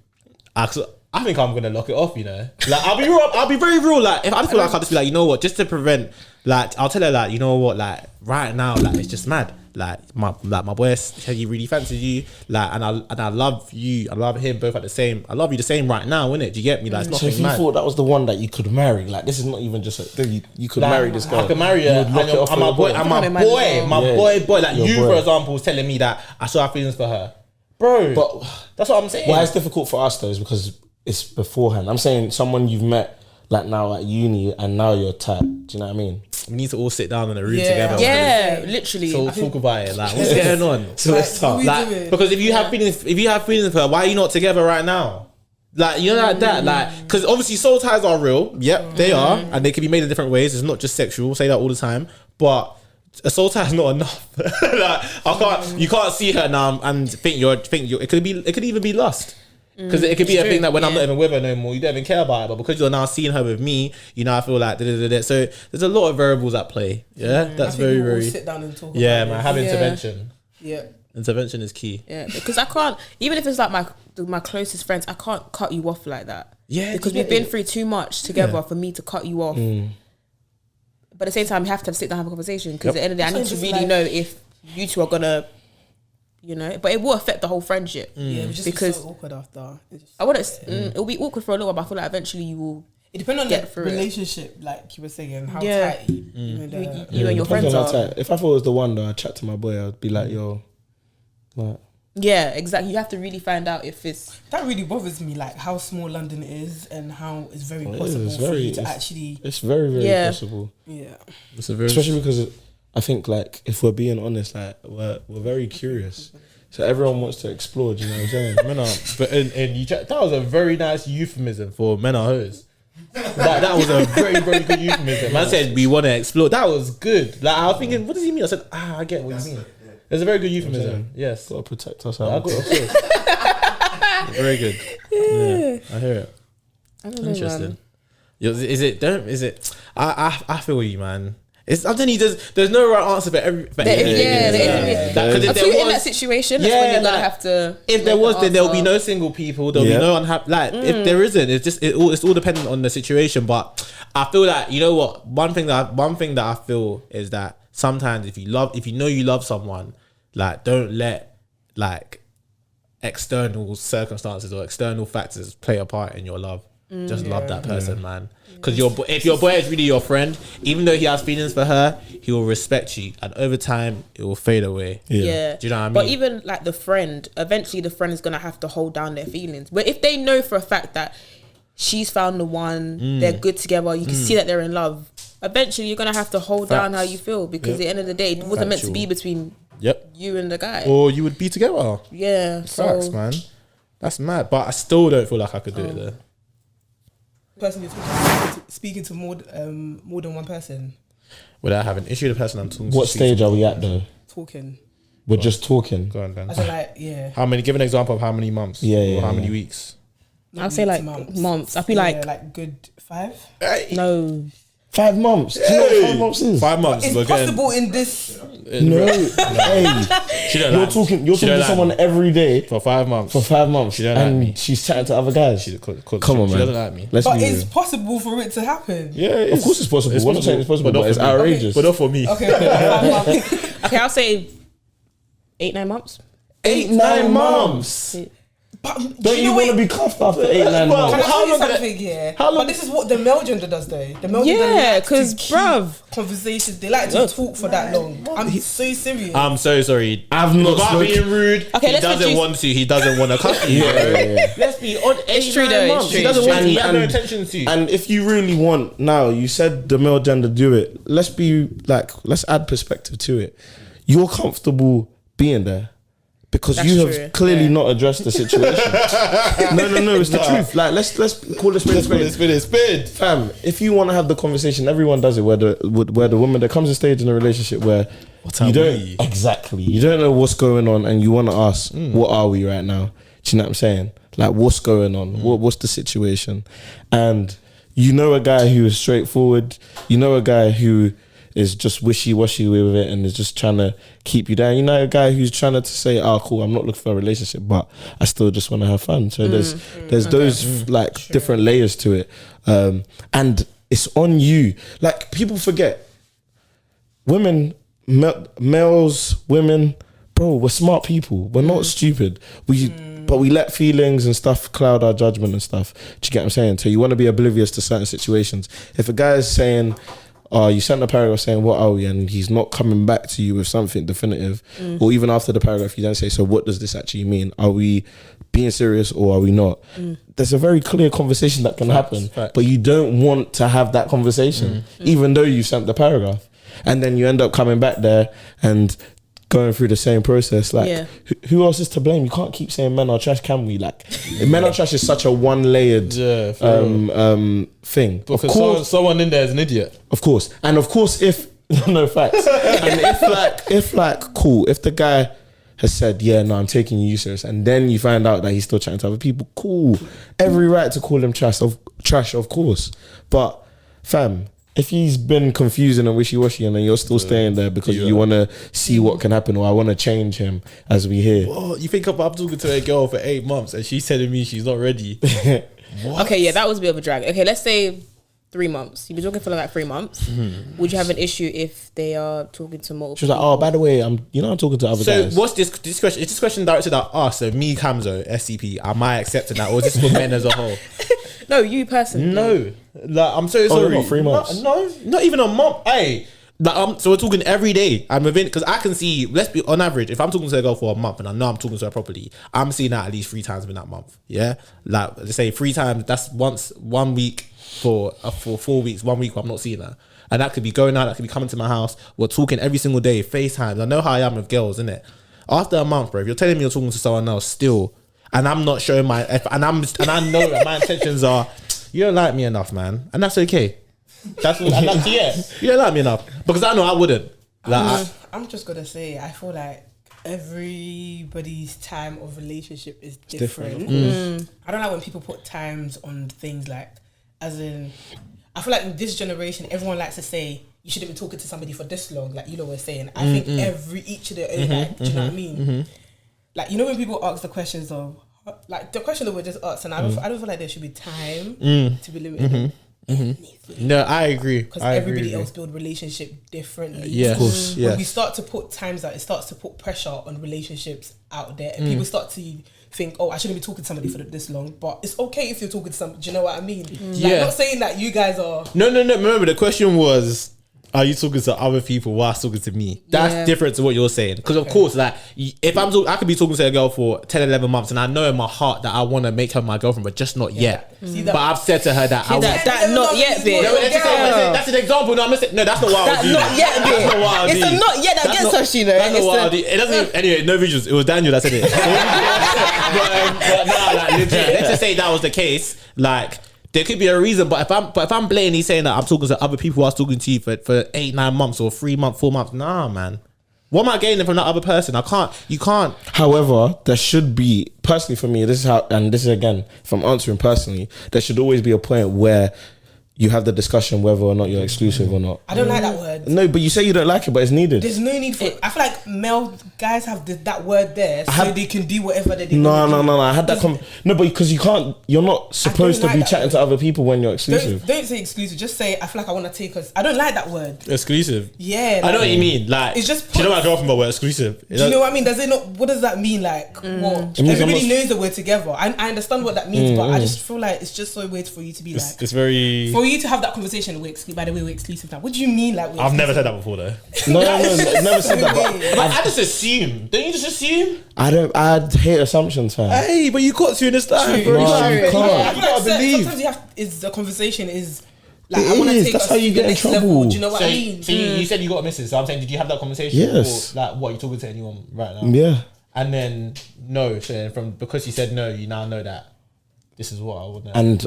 I think I'm gonna lock it off, you know. Like, I'll be very real. Like, if I feel like I'll just be like, you know what, just to prevent, like, I'll tell her, like, you know what, like, right now, like, it's just mad. Like my boy said he really fancies you, like, and I love you, I love him both at the same. I love you the same right now, innit? Do you get me? Like, it's so if you thought that was the one that you could marry, like, this is not even just you could like, marry this girl. I could marry her, and my boy, like you, for example, was telling me that I still have feelings for her, bro. But that's what I'm saying. Why it's difficult for us though is because it's beforehand. I'm saying someone you've met like now at uni and now you're tight. Do you know what I mean? We need to all sit down in a room together. Yeah, literally. So talk about it. Like, what's going on? So it's tough. Like, because if you have feelings for her, why are you not together right now? Like, you know, like that. Like, because obviously soul ties are real. Yep, they are, and they can be made in different ways. It's not just sexual. Say that all the time, but a soul tie is not enough. Like, you can't see her now and think you're. It could even be lust. Because it could be a thing that when I'm not even with her no more, you don't even care about it. But because you're now seeing her with me, you know, I feel like so there's a lot of variables at play. Yeah, that's very, very. Sit down and talk. Yeah, man, have intervention. Yeah, intervention is key. Yeah, because I can't, even if it's like my closest friends, I can't cut you off like that. Yeah, because we've been through too much together for me to cut you off. But at the same time, you have to sit down and have a conversation. Because at the end of the day, I need to really know if you two are gonna. You know, but it will affect the whole friendship. Yeah, it just because so awkward after. I want to. It'll be awkward for a little while, but I feel like eventually you will. It depends on the relationship, like you were saying, how tight you and your friends are. Tight. If I thought it was the one though, I'd chat to my boy. I'd be like, yo, like. Yeah, exactly. You have to really find out if it's. That really bothers me, like how small London is and how it's very possible for you to actually. It's very, very possible. Yeah, it's a very especially because. I think, like, if we're being honest, like, we're very curious. So everyone wants to explore, do you know what I'm saying? Men are, but that was a very nice euphemism for men are hoes. That was a very, very good euphemism. Man said we want to explore. That was good. Like, I was thinking, what does he mean? I said, I get what you mean. It's a very good euphemism. Yes. Gotta protect us. Very good. Yeah, I hear it. I don't know, interesting. Is it? I feel you, man. It's, I don't know. There's no right answer for every. Because if you're in that situation, that's when you're gonna have to. If there was, then there'll be no single people. There'll be no unhappy. Like if there isn't, it's all dependent on the situation. But I feel like, you know what, one thing that I feel is that sometimes if you know you love someone, like, don't let like external circumstances or external factors play a part in your love. Just love that person, man. Because if your boy is really your friend, even though he has feelings for her, he will respect you, and over time it will fade away. Yeah. Do you know what I mean? But even like the friend, eventually the friend is gonna have to hold down their feelings. But if they know for a fact that she's found the one, they're good together, you can see that they're in love, eventually you're gonna have to hold down how you feel, because at the end of the day, it wasn't meant to be between you and the guy, or you would be together. Yeah. Facts, man. That's mad. But I still don't feel like I could do it though. Person you're speaking to more than one person. Without having issue with the person I'm talking to. What stage are we at though? Talking. We're just talking. Go on, then. I said, like, yeah. How many? Give an example of how many months. Or how many weeks. I'll say like months. I feel like good 5. No. 5 months. Do you know what 5 months is? 5 months. It's possible in this. No. Hey, you're talking to someone every day for 5 months. For 5 months, she don't like me. She's chatting to other guys. Come on, man. She doesn't like me. But it's possible for it to happen. Yeah, of course it's possible. We're not saying it's possible, but it's outrageous. But not for me. Okay. Okay, I'll say 8-9 months. 8-9 months. But don't you want to be cuffed after 8-9 months? How long? How long? But this is what the male gender does, though. The male gender because bruv, conversations, they like to talk for that long. I'm so serious. I'm so sorry. I've not Without being rude. Okay, he doesn't want to. He doesn't want to cuff you. Let's be on. It's true though. He doesn't want to. He has no attention to you. And if you really want, now you said the male gender do it. Let's add perspective to it. You're comfortable being there. because That's you true. have clearly not addressed the situation. No, it's the truth. Like let's call it spade. Fam, if you want to have the conversation, everyone does it. Where the woman, there comes a stage in a relationship where you don't know what's going on, and you want to ask, what are we right now? Do you know what I'm saying? Like, what's going on? What's the situation? And you know a guy who is straightforward. You know a guy who is just wishy-washy with it and is just trying to keep you down. You know a guy who's trying to say, oh, cool, I'm not looking for a relationship, but I still just want to have fun. So there's those different layers to it. And it's on you. Like, people forget. Women, males, women, bro, we're smart people. We're not stupid. But we let feelings and stuff cloud our judgment and stuff. Do you get what I'm saying? So you want to be oblivious to certain situations. If a guy is saying, oh, you sent a paragraph saying, what are we? And he's not coming back to you with something definitive. Or even after the paragraph, you then say, so what does this actually mean? Are we being serious or are we not? There's a very clear conversation that can happen. But you don't want to have that conversation, even though you sent the paragraph. And then you end up coming back there and going through the same process. Like, who else is to blame? You can't keep saying men are trash, can we? Like, men are trash is such a one-layered thing. Because of course, someone in there is an idiot. Of course. And of course, if no facts. And if the guy has said, yeah, no, I'm taking you serious, and then you find out that he's still chatting to other people, cool. Every right to call him trash, of course. But fam, if he's been confusing and wishy-washy and then you're still staying there because you want to see what can happen, or I want to change him, as we hear. Whoa, you think I'm talking to a girl for 8 months and she's telling me she's not ready. Okay, yeah, that was a bit of a drag. Okay, let's say 3 months. You've been talking for like 3 months. Would you have an issue if they are talking to multiple She was like, oh, by the way, I'm talking to other guys. So what's this question? Is this question directed at us? So me, Kamzo, SCP, am I accepting that? Or is this for men as a whole? No, you personally. No. Like, I'm so sorry. Not 3 months. No, not even a month. Hey. Like, so we're talking every day. I'm within, because I can see, let's be on average, if I'm talking to a girl for a month and I know I'm talking to her properly, I'm seeing that at least 3 times in that month. Yeah, like let's say 3 times. That's once 1 week for 4 weeks. 1 week where I'm not seeing her, and that could be going out. That could be coming to my house. We're talking every single day, FaceTime. I know how I am with girls, innit? After a month, bro, if you're telling me you're talking to someone else still, and I'm not showing my, and I know that my intentions are, you don't like me enough, man, and that's okay. That's what you don't like me enough, because I know I wouldn't. Like, I'm just gonna say, I feel like everybody's time of relationship is different. I don't like when people put times on things, like, as in, I feel like in this generation, everyone likes to say you shouldn't be talking to somebody for this long, like you know were saying. I think each of their own, like, do you know what I mean? Like, you know when people ask the questions of, like the question that we just asked, and I don't feel like there should be time to be limited. No, I agree. Because everybody else build relationship differently. Yeah, of course. When we start to put times out, it starts to put pressure on relationships out there, and people start to think, oh, I shouldn't be talking to somebody for this long. But it's okay if you're talking to somebody. Do you know what I mean? Like, not saying that you guys are. No. Remember, the question was, are you talking to other people whilst talking to me? That's different to what you're saying. Because of course, like, if I could be talking to a girl for 10, 11 months and I know in my heart that I want to make her my girlfriend, but just not yet. But I've said to her that I want that not yet bit. That's an example. No, I'm not saying, no, that's not what I would do. Not yet bit. That's not what I would do. It's a not yet that gets us, you know. That's not what I would do. It doesn't even, anyway, no visuals. It was Daniel that said it. but no, like, legit, let's just say that was the case. Like, there could be a reason, but if I'm blatantly saying that I'm talking to other people who are talking to you for 8, 9 months or 3 months, 4 months, nah, man. What am I gaining from that other person? You can't. However, there should be, personally for me, this is how, and this is again, if I'm answering personally, there should always be a point where you have the discussion whether or not you're exclusive or not. I don't like that word. No, but you say you don't like it, but it's needed. There's no need for it. I feel like male guys have that word there so they can do whatever they do. No. I had that. No, but because you're not supposed to be chatting to other people when you're exclusive. Don't say exclusive. Just say, I feel like I want to take us. I don't like that word. Exclusive. Yeah. I know what you mean. Like, it's just. Do you know my girlfriend, but we're exclusive? Do you know what I mean? Does it not? What does that mean? Like, what? Everybody knows that we're together. I understand what that means, but I just feel like it's just so weird for you to be like. It's very. For you to have that conversation. By the way, we're exclusive now. What do you mean, like? I've never said that before, though. No, never said that. But I just assume. Don't you just assume? I hate assumptions, man. Hey, but you got to understand, bro. No, you can't. You gotta believe. Sometimes you have. Is the conversation is. Like, I want to take that's us how you to get the in next trouble. level. Do you know what I mean? So you said you got a missus. So I'm saying, did you have that conversation? Yes. Or, like, what, you talking to anyone right now? Yeah. and then no. So then because you said no, you now know that this is what I would know. And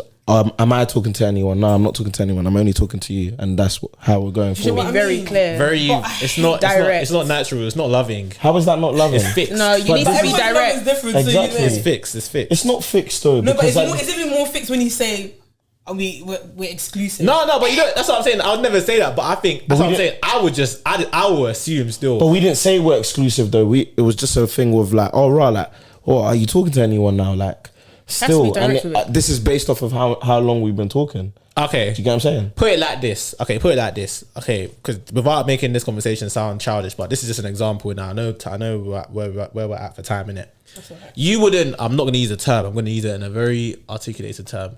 am I talking to anyone? No, I'm not talking to anyone. I'm only talking to you, and that's how we're going You should forward. be very clear. It's not direct. It's not natural. It's not loving. How is that not loving? It's fixed. No, you But need to be Everyone's love direct. is different. Exactly. So you know. It's fixed. It's fixed. It's not fixed though. No, but because it's even more fixed when you say we're exclusive. No, but you know that's what I'm saying. I would never say that, but I think that's what I'm saying. I will assume still. But we didn't say we're exclusive though. It was just a thing with like, oh right, like, oh, are you talking to anyone now? Like, still, direct and with it. this is based off of how long we've been talking. Okay, Do you get what I'm saying? put it like this. Okay, because without making this conversation sound childish, but this is just an example. Now I know where we're at for time, innit? You wouldn't. I'm not going to use a term. I'm going to use it in a very articulated term.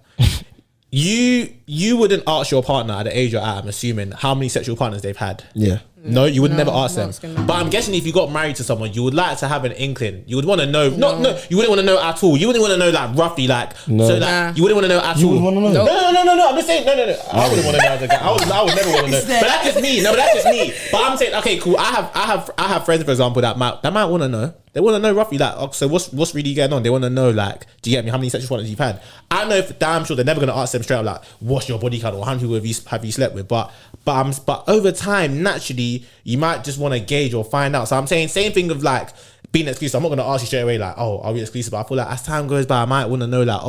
You wouldn't ask your partner at the age you're at, I'm assuming, how many sexual partners they've had. Yeah. No, you would never ask them. asking them. But I'm guessing if you got married to someone, you would like to have an inkling. You would want to know. No, you wouldn't want to know at all. You wouldn't want to know like roughly, like so that you wouldn't want to know at all. You would want to know. No. I'm just saying. No. I wouldn't want to know as a guy. I would never want to know. But that's just me. No, but that's just me. But I'm saying, okay, cool. I have friends, for example, that might want to know. They want to know roughly like, oh, so what's really going on? They want to know like, do you get me? How many sexual partners you've had? I know for damn sure they're never going to ask them straight up like, what's your body count or how many people have you slept with? But over time, naturally, you might just want to gauge or find out. So I'm saying same thing of like being exclusive. I'm not going to ask you straight away like, oh, are we exclusive? But I feel like as time goes by, I might want to know like,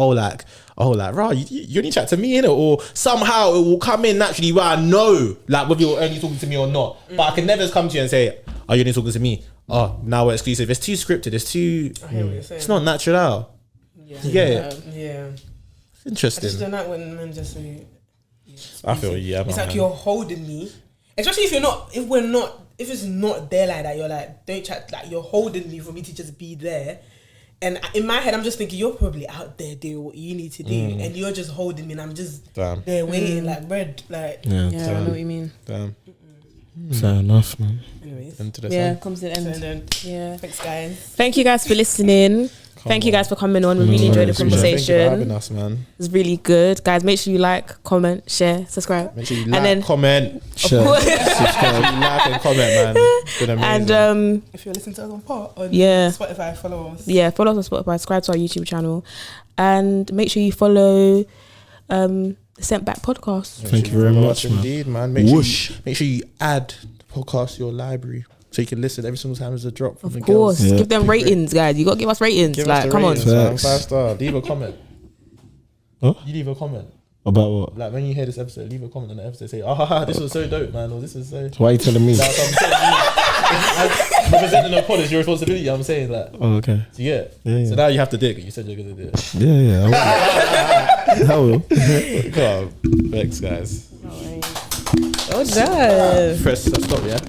right, you only chat to me, innit? Or somehow it will come in naturally where I know like whether you're only talking to me or not. But I can never just come to you and say, are you only talking to me? Oh, now we're exclusive. It's too scripted. It's too. I hear what you're saying. It's not natural. Yeah. You get it? Yeah. It's interesting. I just don't like when men just say. I feel It's like you're holding me, especially if it's not there like that. You're like, don't chat. Like you're holding me for me to just be there. And in my head, I'm just thinking you're probably out there doing what you need to do, and you're just holding me, and I'm just there waiting like bread. Like Yeah, I know what you mean. Damn. Fair enough, man. anyways. Comes to the end. So then, thanks guys. Thank you guys for listening. Thank you guys for coming on. We really enjoyed the Thank you for conversation. having us, man. It was really good. Guys, make sure you like, comment, share, subscribe. Make sure you And like, then- comment, Sure. like and comment, man. It's been amazing. And If you're listening to us on Spotify, follow us. follow us on Spotify, subscribe to our YouTube channel, and make sure you follow the Sent Back podcast. Thank you very much, man. Indeed, man. Make sure you add the podcast to your library so you can listen every single time there's a drop from the Of course, girls. Yeah. give them ratings, guys. You got to give us ratings. Give us Like, the come ratings, on. man. Facts. 5-star. Leave a comment. Huh? You leave a comment. About what? Like when you hear this episode, leave a comment on the episode. Say, this was so dope, man. Or this was so. Why are you telling me? Like, I'm saying, representing the pod is your responsibility. I'm saying that. Oh, okay. So yeah. Yeah. So now you have to do it. 'Cause you said you're gonna do it. Yeah. I will. Come on, thanks, guys. Well done. Press stop. Yeah.